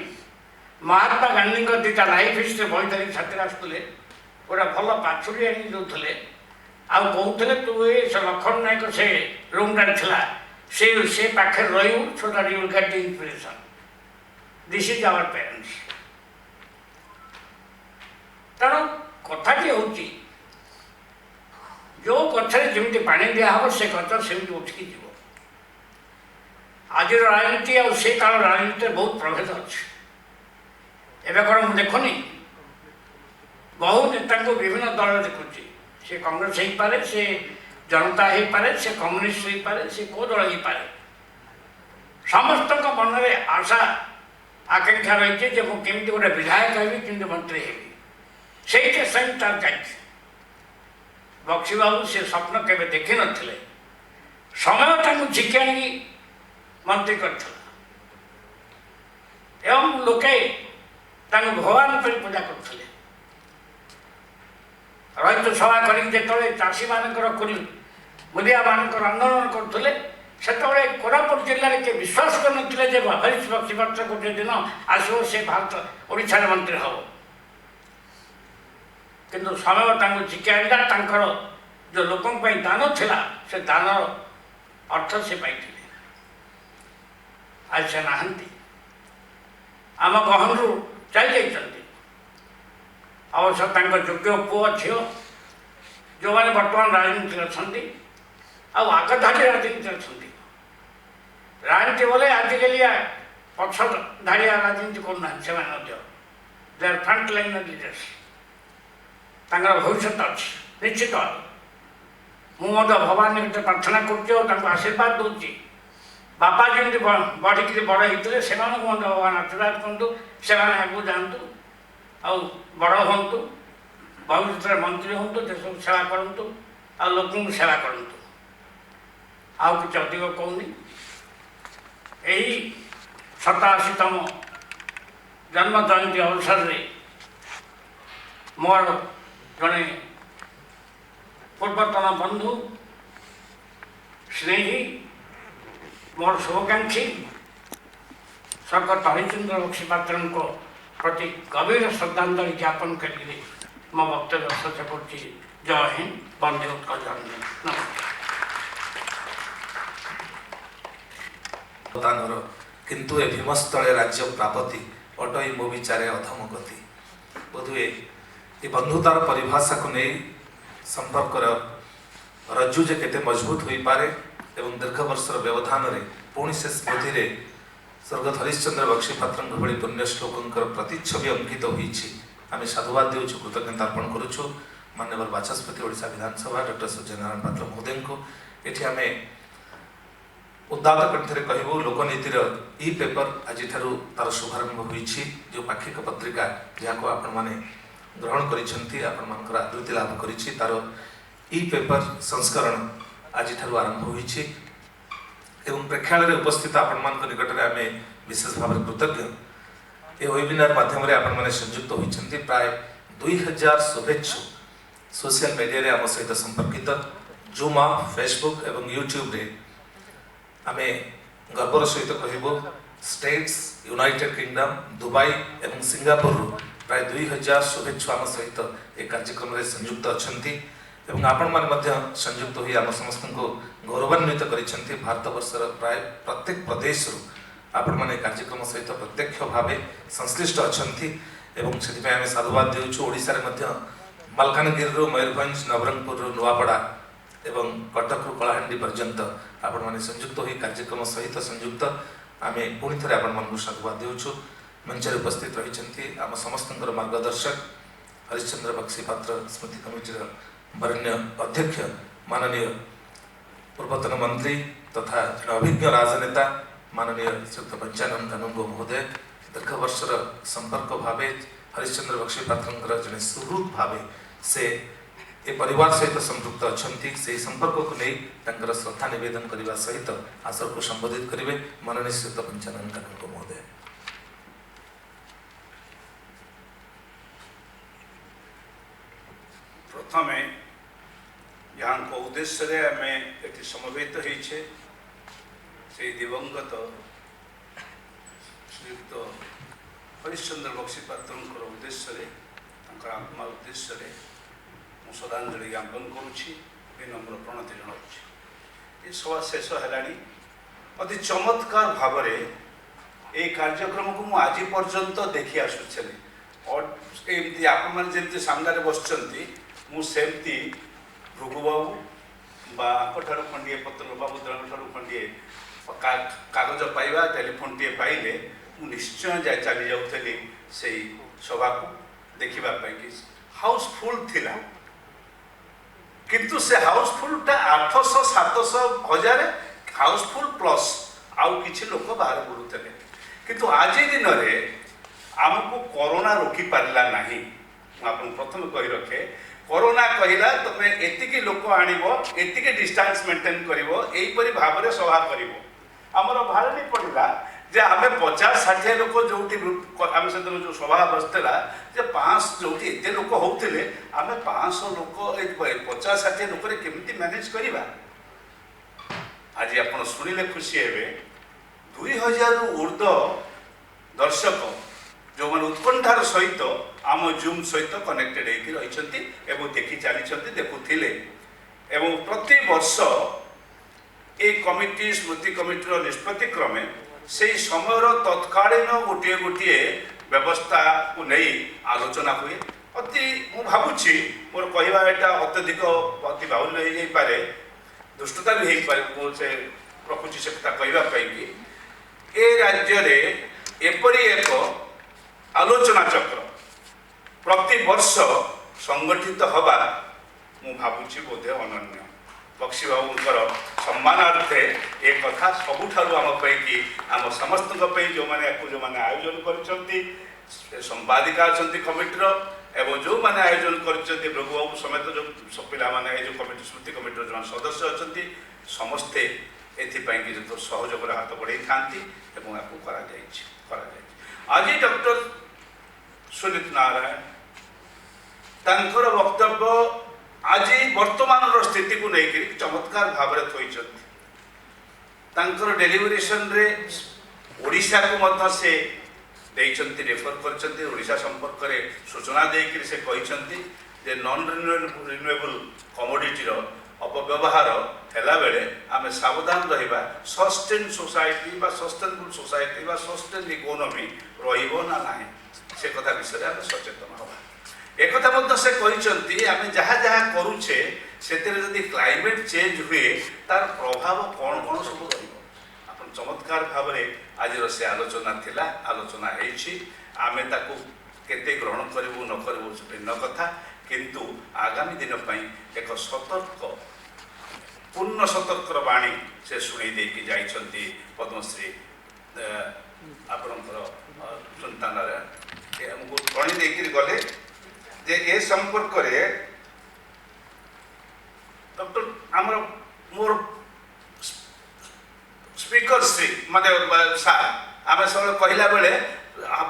Speaker 5: महात्मा गांधी दीटा लाइफ हिस्ट्री बही धरिक छात्र आसुले गोटे भल पाछुरी आनी दौले आउ कहते तू ये लखन नायक से रूम था से पाखे रही so that you will get the inspiration this is our parents तेणु कथाटी हूँ जो गचर जमी पा दिहब से गच सेमती उठिकी जीव आज राजनीति आ काल राजनीति बहुत प्रभेद अच्छे एवं कौन मुझे देखुनी बहु नेता विभिन्न दल देखुची से कांग्रेस हो पारे से जनता हो पारे से कम्युनिस्ट हो पारे से को दल हो पारे समस्त मन में आशा आकांक्षा रही है मुझे गोटे विधायक हेबी कि मंत्री हेबी ସେଇଠି ତାର ଯାଇଛି। ବକ୍ସି ବାବୁ ସେ ସ୍ୱପ୍ନ କେବେ ଦେଖିନଥିଲେ। ସମୟ ତାଙ୍କୁ ଝିକି ଆଣିକି ମନ୍ତ୍ରୀ କରିଥିଲା ଏବଂ ଲୋକେ ତାଙ୍କୁ ଭଗବାନ ପରି ପୂଜା କରୁଥିଲେ। ରଇତ ସଭା କରିକି ଯେତେବେଳେ ଚାଷୀମାନଙ୍କର ମୂଲିଆମାନଙ୍କର ଆନ୍ଦୋଳନ କରୁଥିଲେ ସେତେବେଳେ କୋରାପୁଟ ଜିଲ୍ଲାରେ କିଏ ବିଶ୍ୱାସ କରୁନଥିଲେ ଯେ ହରିଶ ବକ୍ସିପାତ୍ର ଗୋଟିଏ ଦିନ ଆସିବ, ସେ ଓଡ଼ିଶାର ମନ୍ତ୍ରୀ ହେବ। କିନ୍ତୁ ସମୟ ତାଙ୍କୁ ଝିକି ଆଣିଲା। ତାଙ୍କର ଯେଉଁ ଲୋକଙ୍କ ପାଇଁ ଦାନ ଥିଲା ସେ ଦାନର ଅର୍ଥ ସେ ପାଇଥିଲେ। ଆଜି ସେ ନାହାନ୍ତି, ଆମ ଗହଣରୁ ଚାଲି ଯାଇଛନ୍ତି। ଅବଶ୍ୟ ତାଙ୍କ ଯୋଗ୍ୟ ପୁଅ ଝିଅ ଯେଉଁମାନେ ବର୍ତ୍ତମାନ ରାଜନୀତିରେ ଅଛନ୍ତି ଆଉ ଆଗଧାଡ଼ି ରାଜନୀତିରେ ଅଛନ୍ତି। ରାଜନୀତି ବୋଲେ ଆଜିକାଲି ପଛ ଧାଡ଼ିଆ ରାଜନୀତି କରୁନାହାନ୍ତି। ସେମାନେ ମଧ୍ୟ ଦେ ଆର୍ ଫ୍ରଣ୍ଟ ଲାଇନ୍ ଲିଡର୍ସ। ତାଙ୍କର ଭବିଷ୍ୟତ ଅଛି ନିଶ୍ଚିତ। ମୁଁ ମଧ୍ୟ ଭଗବାନ ନିକଟରେ ପ୍ରାର୍ଥନା କରୁଛି ଆଉ ତାଙ୍କୁ ଆଶୀର୍ବାଦ ଦେଉଛି। ବାପା ଯେମିତି ବଢ଼ିକିରି ବଡ଼ ହେଇଥିଲେ ସେମାନଙ୍କୁ ମଧ୍ୟ ଭଗବାନ ଆଶୀର୍ବାଦ କରନ୍ତୁ। ସେମାନେ ଆଗକୁ ଯାଆନ୍ତୁ ଆଉ ବଡ଼ ହୁଅନ୍ତୁ, ଭବିଷ୍ୟତରେ ମନ୍ତ୍ରୀ ହୁଅନ୍ତୁ, ଦେଶକୁ ସେବା କରନ୍ତୁ ଆଉ ଲୋକଙ୍କୁ ସେବା କରନ୍ତୁ। ଆଉ କିଛି ଅଧିକ କହୁନି। ଏହି 87ତମ ଜନ୍ମ ଜୟନ୍ତୀ ଅବସରରେ ମୋର ଜଣେ ପୂର୍ବତନ ବନ୍ଧୁ, ସ୍ନେହୀ, ମୋର ଶୁଭକାଂକ୍ଷୀ ସ୍ୱର୍ଗତ ହରିଚନ୍ଦ୍ର ବକ୍ସିପାତ୍ରଙ୍କ ପ୍ରତି ଗଭୀର ଶ୍ରଦ୍ଧାଞ୍ଜଳି ଜ୍ଞାପନ କରିକି ମୋ ବକ୍ତବ୍ୟ ଶେଷ କରୁଛି। ଜୟ ହିନ୍ଦ, ବନ୍ଦେ ଉତ୍କଳ ଜନନୀ।
Speaker 1: ତାଙ୍କର କିନ୍ତୁ ଏ ଭୀମସ୍ଥଳେ ରାଜ୍ୟ ପ୍ରାପତି ଅଟଇ ମୋ ବିଚାରେ ଅଧମ ଗତି। ବୋଧହୁଏ ଏ ବନ୍ଧୁତାର ପରିଭାଷାକୁ ନେଇ ସମ୍ପର୍କର ରଜ୍ଜୁ ଯେ କେତେ ମଜବୁତ ହୋଇପାରେ ଏବଂ ଦୀର୍ଘ ବର୍ଷର ବ୍ୟବଧାନରେ ପୁଣି ସେ ସ୍ମୃତିରେ ସ୍ୱର୍ଗତ ହରିଶ୍ଚନ୍ଦ୍ର ବକ୍ସିପାତ୍ରଙ୍କ ଭଳି ପୁଣ୍ୟ ଶ୍ଲୋକଙ୍କର ପ୍ରତିଚ୍ଛବି ଅଙ୍କିତ ହୋଇଛି। ଆମେ ସାଧୁବାଦ ଦେଉଛୁ, କୃତଜ୍ଞତା ଅର୍ପଣ କରୁଛୁ ମାନ୍ୟବର ବାଚସ୍ପତି ଓଡ଼ିଶା ବିଧାନସଭା ଡକ୍ଟର ସୂର୍ଯ୍ୟନାରାୟଣ ପାତ୍ର ମହୋଦୟଙ୍କୁ। ଏଠି ଆମେ ଉଦାତ୍ତ କଣ୍ଠରେ କହିବୁ, ଲୋକନୀତିର ଇ ପେପର ଆଜିଠାରୁ ତାର ଶୁଭାରମ୍ଭ ହୋଇଛି। ଯେଉଁ ପାକ୍ଷିକ ପତ୍ରିକା ଯାହାକୁ ଆପଣମାନେ ଗ୍ରହଣ କରିଛନ୍ତି, ଆପଣମାନଙ୍କର ଆଦୃତି ଲାଭ କରିଛି, ତାର ଇ ପେପର ସଂସ୍କରଣ ଆଜିଠାରୁ ଆରମ୍ଭ ହୋଇଛି ଏବଂ ପ୍ରେକ୍ଷାଳୟରେ ଉପସ୍ଥିତ ଆପଣମାନଙ୍କ ନିକଟରେ ଆମେ ବିଶେଷ ଭାବରେ କୃତଜ୍ଞ। ଏ ୱେବିନାର ମାଧ୍ୟମରେ ଆପଣମାନେ ସଂଯୁକ୍ତ ହୋଇଛନ୍ତି। ପ୍ରାୟ 2000 ଶୁଭେଚ୍ଛୁ ସୋସିଆଲ ମିଡ଼ିଆରେ ଆମ ସହିତ ସମ୍ପର୍କିତ। ଜୁମ୍ ଆପ୍, ଫେସବୁକ୍ ଏବଂ ୟୁଟ୍ୟୁବରେ ଆମେ ଗର୍ବର ସହିତ କହିବୁ ଷ୍ଟେଟ୍ସ, ୟୁନାଇଟେଡ୍ କିଙ୍ଗଡମ୍, ଦୁବାଇ ଏବଂ ସିଙ୍ଗାପୁରରୁ ପ୍ରାୟ 2000 ଶୁଭେଚ୍ଛୁ ଆମ ସହିତ ଏ କାର୍ଯ୍ୟକ୍ରମରେ ସଂଯୁକ୍ତ ଅଛନ୍ତି ଏବଂ ଆପଣମାନେ ମଧ୍ୟ ସଂଯୁକ୍ତ ହୋଇ ଆମ ସମସ୍ତଙ୍କୁ ଗୌରବାନ୍ୱିତ କରିଛନ୍ତି। ଭାରତବର୍ଷର ପ୍ରାୟ ପ୍ରତ୍ୟେକ ପ୍ରଦେଶରୁ ଆପଣମାନେ ଏ କାର୍ଯ୍ୟକ୍ରମ ସହିତ ପ୍ରତ୍ୟକ୍ଷ ଭାବେ ସଂଶ୍ଳିଷ୍ଟ ଅଛନ୍ତି ଏବଂ ସେଥିପାଇଁ ଆମେ ସାଧୁବାଦ ଦେଉଛୁ। ଓଡ଼ିଶାରେ ମଧ୍ୟ ମାଲକାନଗିରିରୁ ମୟୂରଭଞ୍ଜ, ନବରଙ୍ଗପୁରରୁ ନୂଆପଡ଼ା ଏବଂ କଟକରୁ କଳାହାଣ୍ଡି ପର୍ଯ୍ୟନ୍ତ ଆପଣମାନେ ସଂଯୁକ୍ତ ହୋଇ କାର୍ଯ୍ୟକ୍ରମ ସହିତ ସଂଯୁକ୍ତ। ଆମେ ପୁଣି ଥରେ ଆପଣମାନଙ୍କୁ ସାଧୁବାଦ ଦେଉଛୁ। ମଞ୍ଚରେ ଉପସ୍ଥିତ ରହିଛନ୍ତି ଆମ ସମସ୍ତଙ୍କର ମାର୍ଗଦର୍ଶକ ହରିଶ୍ଚନ୍ଦ୍ର ବକ୍ସିପାତ୍ର ସ୍ମୃତି କମିଟିର ବରେଣ୍ୟ ଅଧ୍ୟକ୍ଷ ମାନନୀୟ ପୂର୍ବତନ ମନ୍ତ୍ରୀ ତଥା ଜଣେ ଅଭିଜ୍ଞ ରାଜନେତା ମାନନୀୟ ଶ୍ରୀଯୁକ୍ତ ପଞ୍ଚାନନ କାନୁନଗୋ ମହୋଦୟ। ଦୀର୍ଘ ବର୍ଷର ସମ୍ପର୍କ ଭାବେ ହରିଶ୍ଚନ୍ଦ୍ର ବକ୍ସିପାତ୍ରଙ୍କର ଜଣେ ସୁହୃଦ ଭାବେ ସେ ଏ ପରିବାର ସହିତ ସମ୍ପୃକ୍ତ ଅଛନ୍ତି। ସେହି ସମ୍ପର୍କକୁ ନେଇ ତାଙ୍କର ଶ୍ରଦ୍ଧା ନିବେଦନ କରିବା ସହିତ ଆସରକୁ ସମ୍ବୋଧିତ କରିବେ ମାନନୀୟ ଶ୍ରୀଯୁକ୍ତ ପଞ୍ଚାନନ କାନୁନଗୋ ମହୋଦୟ।
Speaker 6: प्रथमे यहाँ उद्देश्य आम ये समवेत होइछे से दिवंगत श्रीयुक्त हरिश्चंद्र बक्सीपात्र उद्देश्य आत्मा उद्देश्य मु श्रद्धांजलि ज्ञापन करुच्ची, विनम्र प्रणति जनाऊँगी। ये सभा शेष है अति चमत्कार भाव ये कार्यक्रम को मुझे आज पर्यंत देखी आसुच्छे और एमती आपण जमी सामने बसचंती मुझे भृगुबाबू बाठार खंडे पत्र बाबू ठार खंडे कागज पाइबा टेलीफोन टे पाइले निश्चय जाए चली जाऊली से सभा को देखापी कि हाउसफुल थिला किंतु से हाउसफुल टा 800 700 हजार हाउसफुल प्लस आउ किछि लोक बाहर बुलुते किंतु आज दिन में आमको कोरोना रोकी पारला नहीं आपको प्रथम कही रखे कोरोना कहला तुम एतिकी लोक आणव एतिकी डिस्टेंस मेंटेन करिवो एहीपरि भाव में सभा करिवो आमर भारी पड़ा जे आम 50-60 लोक जो आम से जो सभा बसला जे 500 जो एत लोक होते आम 500 लोक 50-60 लोक केमती मैनेज करवा आज आप शुणिले खुशी हे 2000 ऊर्ध दर्शक जो मैंने उत्कंठार सहित आम जूम सहित कनेक्टेड होती रही देखी चली देखुले प्रति वर्ष ये कमिटी स्मृति कमिटीर निष्पत्ति क्रमे से समय तत्कालीन गोटे गोटे व्यवस्था को नहीं आलोचना हुए अति मु भावुची मोर कहवा यहाँ अत्यधिक अति बाहुल्य हो पारे दुष्टता भी हो पारे से रखुची से कथा कहवाई कि ए राज्य रे एपरी एक आलोचना चक्र प्रति वर्ष संगठित हवा मु भावुची बोधे अनन्य बक्सी बाबूर सम्मानार्थे एक कथा सबुठारु आम कि आम समस्त जो मैंने जो मैंने आयोजन कर संवादिका अच्छा कमिटीर एवं जो मैंने आयोजन कर रघुबाबू समेत जो पिला माने जो कमिटी स्मृति कमिटीर जो सदस्य अच्छा समस्ते एपाई कि जो सहयोग हाथ बढ़ाई था आज डॉक्टर सुनीत नारायण तांकर वक्तव्य आज वर्तमान स्थिति को लेकर चमत्कार भाव में थोड़ी डेलीवरेशन रे ओडिशा को मध्य से रेफर कर ओडिशा संपर्क में सूचना देकर से कहते जे नॉन रिन्यूएबल कमोडिटीर अपव्यवहार हैला बेले आमे सावधान रहिबा सस्टेन सोसाइटी बा सस्टेनेबल सोसाइटी बा सस्टेन इकोनॉमी रहिबो ना नाही से कथा विषय आमे सचेतन हवा एक कथा से कहते आम जहाँ जहाँ करुचे से क्लाइमेट चेंज हुए तार प्रभाव कौन कौन सब रहा चमत्कार भाव में आज से आलोचना थिला आलोचना आमे ताकू केते ग्रहण करूँ न करूँ भिन्न कथा किंतु आगामी दिन एक सतर्क पूर्ण सतर्कर बाणी से शुणी देकी जाइछंती पद्मश्री आपणकर सुनीता नारायण हमको गणी देकर गले जे ए संपर्क रे डॉक्टर आमर मोर स्पीकर श्री माने सार आम सब कहला बेले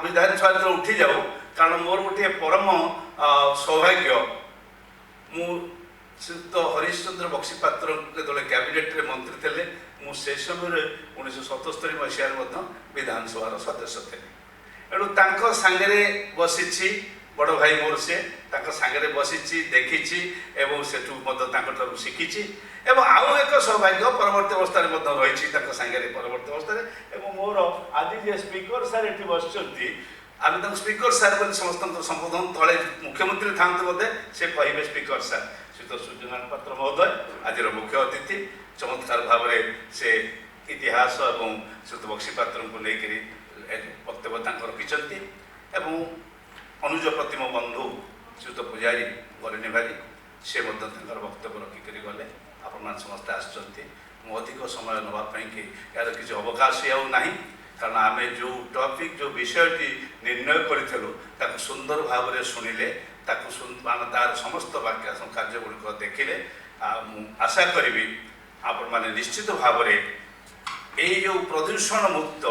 Speaker 6: विधानसभा उठी जाऊ कारण मोर गोटे परम सौभाग्य मु श्रीयुक्त हरिश्चंद्र बक्सीपात्र जो कैबिनेट रे मंत्री थे मुझे समय 1977 मसीह विधानसभा सदस्य थे एणु सांगे बसी बड़ भाई मोर से सांगे बसी देखी एवं से शिखी एवं आउ एक सौभाग्य परवर्त अवस्था रही सांगे परवर्त अवस्था मोर आज जे स्पीकर सार ये बस आम स्पीकर सार समस्त संबोधन तले मुख्यमंत्री था बोधे से कहे स्पीकर सार श्रीयुत सूर्यनारायण पात्र महोदय आज मुख्य अतिथि चमत्कार भाव में से इतिहास और श्रीयुत बक्सीपात्र को लेकर वक्तव्य रखिंट अनुज प्रतिम बंधु श्रीयुत पूजारी गले निभारी से वक्तव्य रखिक गले आपण समस्ते आसुँच अधिक समय नापी कि यार किसी अवकाश ना कारण आम जो टॉपिक जो विषयटी निर्णय करूँ सुंदर भाव में शुणिले तार समस्त वाक्य कार्यगुड़िक देखिले आशा करी आपण मैंने निश्चित भाव में यही जो प्रदूषण मुक्त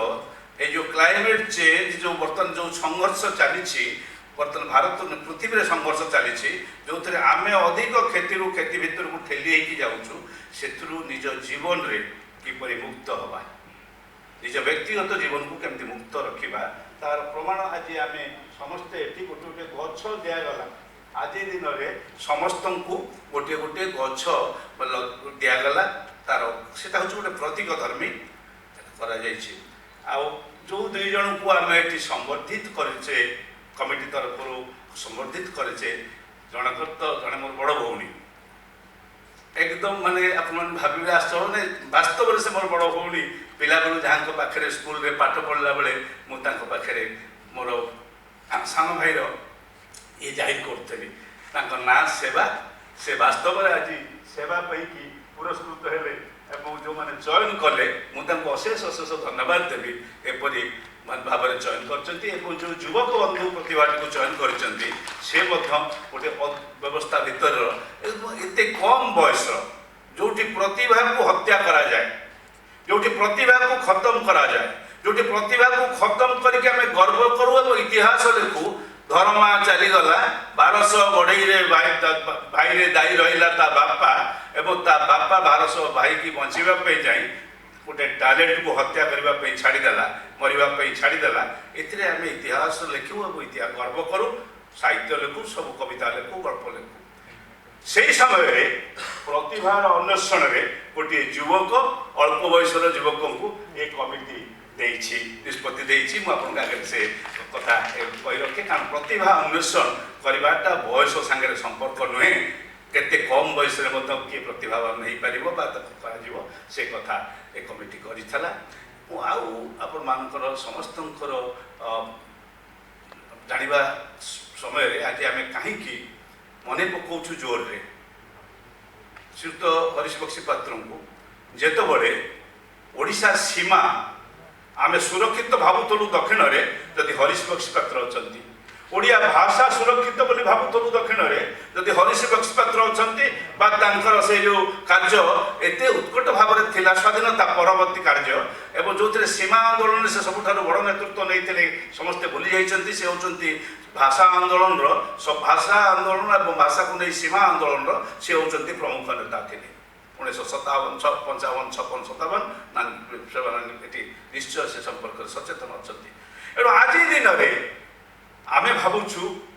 Speaker 6: ये जो क्लाइमेट चेंज जो बर्तमान जो संघर्ष चली बर्तमान भारत पृथ्वी में संघर्ष चली जो थे आम अधिक क्षति क्षति भितर को ठेली जाऊँ से निज जीवन रे किपरि मुक्त हवा निज व्यक्तिगत जीवन को केमती मुक्त रखा तार प्रमाण आज आम समस्ते ये गोटे गोटे गछ दिगला आज दिन में समस्त को गोटे गोटे गछ दिगला तार से गोटे प्रतीक धर्मी करा जो दुई जन को आम ये संबर्धित करे कमिटी तरफ संबर्धित करे जनकर तो जड़े मोर बड़ भौणी एकदम माने आप भावे आश्चर्य वास्तव से मोर बड़ भौणी पिला बेलू जहाँ पाखे स्कूल रे पाठ पढ़ला बेले मुझे मोर सान भाईर ये जाहिर करी ना सेवा से वास्तव में आज सेवा पाई पुरस्कृत हेले जो मैंने चयन कले मुझे अशेष अशेष धन्यवाद देवी एपरी भाव में चयन करछन्ती एवं जो युवक बंधु प्रतिभाटी को चयन करछन्ती से मध्य गोटे व्यवस्था भितर एते कम बयस जोटी प्रतिभा को हत्या करा जाए, जोटी प्रतिभा को खत्म करा जाए, जोटी प्रतिभा को खत्म करके आम गर्व करूँ और इतिहास लिखू। धर्मा चलीगला 1200 बढ़ई रे भाई रे दाई रहा ता बापा एवं ता बापा 1200 भाई की बचाई जाए गोटे टैलेंट को हत्या करने छाड़देला मरवाई छाड़देला। एथिरे आम इतिहास लिखू और इतिहास गर्व करूँ, साहित्य लिखू, सब कविता लिखू, गल्प लिखू। से समय प्रतिभार अन्वेषण में गोटे युवक अल्प बयसर युवक को एक कमिटी निष्पत्ति देछि आगे से कथा कही रखे। कारण प्रतिभा अन्वेषण करवाटा बयस सांगे संपर्क नुहे, केते कम बयस किए प्रतिभावान हो पार से कथा एक कमिटी करिथला। आपण मानकर समस्त जानिबा समय आज आम कहीं मन पकाउछु जोर रे श्रीयुक्त हरीश बक्सी पात्र को जेतबले ओडिशा सीमा आम सुरक्षित भावुलु दक्षिण रे जदि हरीश बक्सी पात्र अछंती, ओडिया भाषा सुरक्षित बोली भावुलु दक्षिण रे जदि हरीश बक्सी पात्र अछंती बा तांकर से जो कार्य एते उत्कट भाव में थिला स्वाधीनता परवर्ती कार्य एवं जो सीमा आंदोलन से सबुठारु बड़ नेतृत्व नहीं समस्ते भूली जाइछंती। से होचंती भाषा आंदोलन भाषा आंदोलन और भाषा को नहीं सीमा आंदोलन से होचंती प्रमुख नेता थे 1957 55 56 57 निश्चय से संपर्क सचेतन अच्छा। एणु आज दिन में आम भावुँ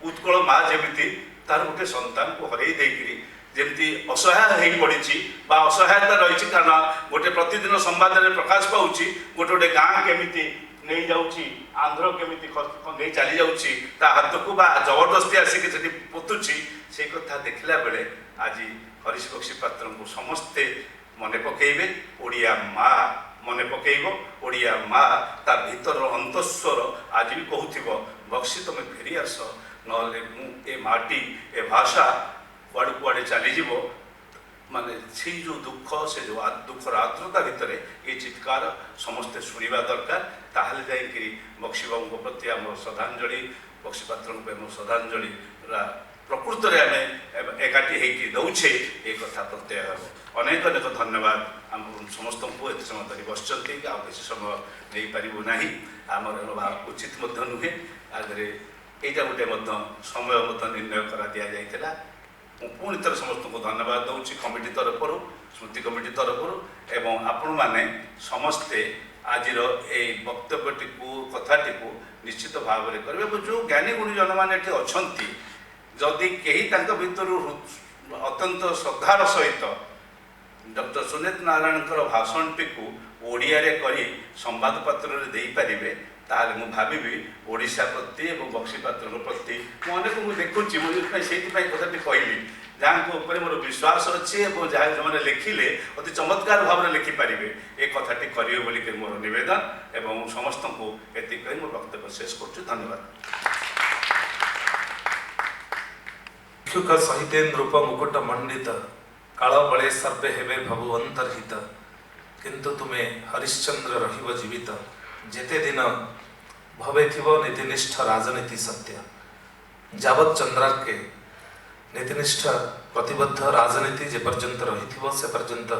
Speaker 6: उत्कल माँ जमी तार गोटे संतान को हरई देकरी जमी असहाय हो पड़ी असहायता रही। कारण गोटे प्रतिदिन संवाद में प्रकाश पाऊँच गोटे गोटे गाँ केमी नहीं जाऊँगी आंध्र केमी नहीं चली जाऊँगी हाथ को जबरदस्ती आसिक पोतुची से कथा देखला बेले आज हरीश बक्सी पात्र को समस्ते मन पकेबे। ओडिया माँ मन पकेब, ओडिया माँ ता भीतर अंतस्वर आज भी कहूथिबो बक्सी तुम फेरी आस नले ए माटी ए भाषा कुआड़े कुआड़े चलीज माने से जो दुख से जो दुखर आर्द्रता भितर ये चित्कार समस्ते शुणा दरकार। ताहले जाइकरी बक्सी बाबू प्रति आम श्रद्धांजलि बक्सी पात्र श्रद्धांजलि प्रकृत में आम एकाठी होगी दौचे ये कथा प्रत्यय हम अनेक अनेक धन्यवाद। आम समस्त को एत समय धरी बस किसी समय नहीं पारू ना आमर उचित नुहे आगे यहाँ गोटे समय निर्णय करा दि जाइए। पुणी थर समस्त को धन्यवाद दूसरी कमिटी तरफ स्मृति कमिटी तरफ एवं आपण मैंने समस्ते आज वक्तव्यटी को कथाटी को निश्चित भाव में करेंगे। जो ज्ञानी गुणीजन मैंने अच्छा जदि कहीं भितर अत्यंत श्रद्धार सहित डॉक्टर सुनीत नारायण भाषण टी ओडिया रे करी संवाद पत्र दे पारे ताहले मु भावी ओडिशा प्रति और बक्सी पात्र प्रति अनेक मुझे देखुची मुझे कथाटी कहली जहाँ को मोर विश्वास अच्छी और जहाँ जो मैंने लिखिले अति चमत्कार भाव में लिखिपारे ये कथाटी करेंगे बोलिक मोर नवेदन एवं समस्त को एति कही मोर वक्तव्य शेष कर धन्यवाद।
Speaker 1: भिक्षुक सहितेन रूप मुकुट मंडित काल बले सर्वे हेबे भवु अंतर्हित किंतु तुम्हें हरिश्चंद्र रहिब जीवित जेते दिन भवे थिबो नीतिनिष्ठ राजनीति सत्य। जावत चंद्रार्के नीतिनिष्ठ प्रतिबद्ध राजनीति जे पर्यंत रही से पर्यंत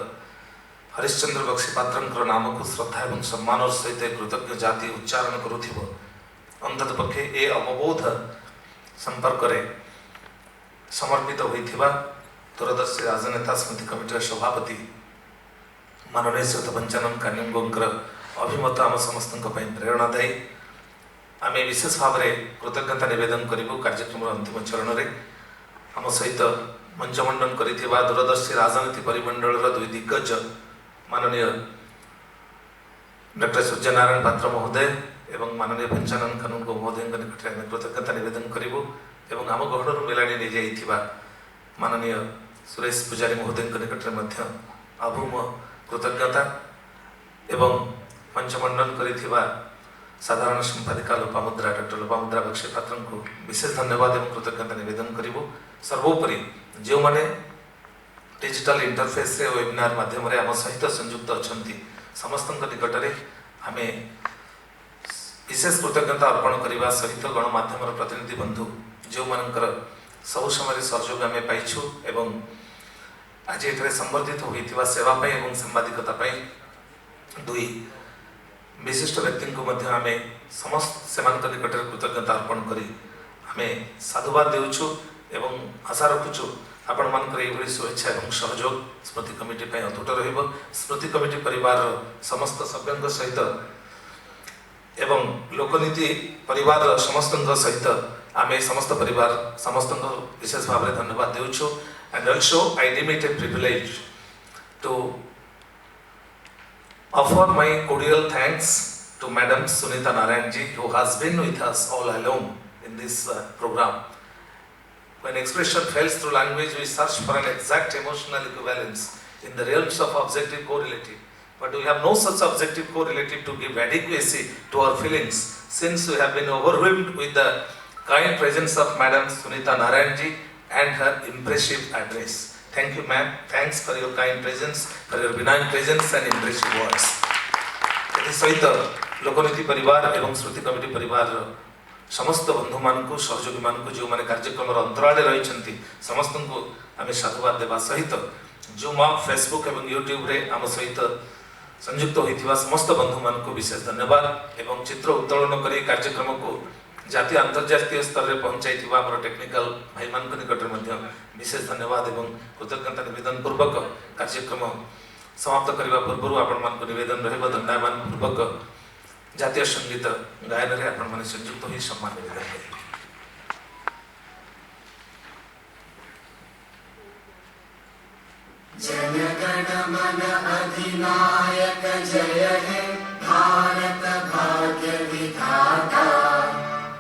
Speaker 1: हरिश्चंद्र बक्सी पात्र नाम को श्रद्धा और सम्मान सहित कृतज्ञ जाति उच्चारण करुथिबो अंतत पक्षे ए अवबोध संपर्क रे समर्पित होइथिबा दूरदर्शी राजनेता स्मृति कमिटी सभापति माननीय श्रीयुत पंचानन कान्युंगोंकर अभिमत आम समस्त प्रेरणादायी। आम विशेष भाव में कृतज्ञता निवेदन करूँ कार्यक्रम अंतिम चरण में आम सहित मंचमंडन करिथिबा दूरदर्शी राजनीति परिमंडल दुई दिग्गज माननीय डॉक्टर सूर्यनारायण पात्र महोदय एवं माननीय पंचानन कानूनगो महोदय निकट में कृतज्ञता निवेदन करूँ एवं आम गहण मिलानी नहीं जाइथिबा माननीय सुरेश पूजारी महोदय निकट में अभूम कृतज्ञता एवं मंचमंडन करिथिबा साधारण संपादिका लोपामुद्रा डॉक्टर लोपामुद्रा बक्सी पात्र को विशेष धन्यवाद एवं कृतज्ञता निवेदन करूँ। सर्वोपरि जो माने डिजिटल इंटरफेस रे वेबिनार माध्यम आम सहित संयुक्त अच्छा समस्त निकट में आम विशेष कृतज्ञता अर्पण करने सहित गणमाध्यम प्रतिनिधि बंधु जो मानकर सब समय सहयोग आम पाइछु एवं आज ये संवर्धित होता सेवा एवं सांबादिकता दुई विशिष्ट व्यक्ति को आम समस्त से निकट कृतज्ञता अर्पण करी आम साधुवाद देउछु एवं आशा रखुचु आपण मानकर ये शुभेच्छा एवं सहयोग स्मृति कमिटी अतुट रहिबो। स्मृति कमिटी परिवार समस्त सभ्यों सहित एवं लोकनीति परिवार समस्त सहित आम समस्त परिवार समस्त विशेष भाव में धन्यवाद देउछु। And also I deem it a privilege to offer my cordial thanks to Madam Sunita Narayan ji, who has been with us all along in this program. When expression fails through language, we search for an exact emotional equivalence in the realms of objective correlative. But we have no such objective correlative to give adequacy to our feelings, since we have been overwhelmed with the kind presence of Madam Sunita Narayan ji and her impressive address. Thank you, ma'am. Thanks for your kind presence, for your benign presence and impressive words. सहित लोकनीति परिवार एवं स्मृति committee परिवार समस्त बंधु मान सहयोगी मान जो मैंने कार्यक्रम अंतराल रही समस्त को आम साधुवाद देवा सहित जो फेसबुक एवं यूट्यूब रे आम सहित संयुक्त होता समस्त बंधु मान को विशेष धन्यवाद एवं चित्र उत्तोलन कर कार्यक्रम को जातीय अंतर्जातीय स्तर में पहुंचाई टेक्निकल भाई मान निकट में विशेष धन्यवाद एवं कृतज्ञता निवेदन पूर्वक कार्यक्रम समाप्त करने पूर्व आपण मान निवेदन रहिबो दंडायमान पूर्वक जातीय संगीत गायन रे आपण माने संयुक्त होई सम्मान निवेदन करिबे।
Speaker 7: जन गण मन अधिनायक जय हे भारत भाग्य विधाता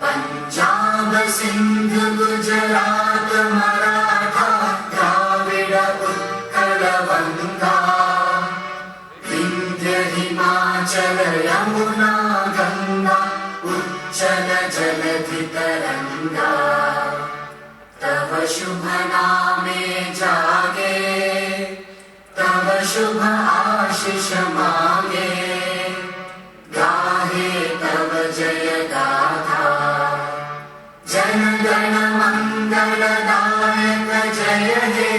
Speaker 7: पंजाब सिंध गुजरात मराठा द्राविड़ उत्कल बंगा विंध्य हिमाचल यमुना गंगा उच्चल जलधि तरंगा तव शुभ नामे जागे तव शुभ आशीष मांगे गाहे तव जय गाथा जन गण मंगल दायक जय हे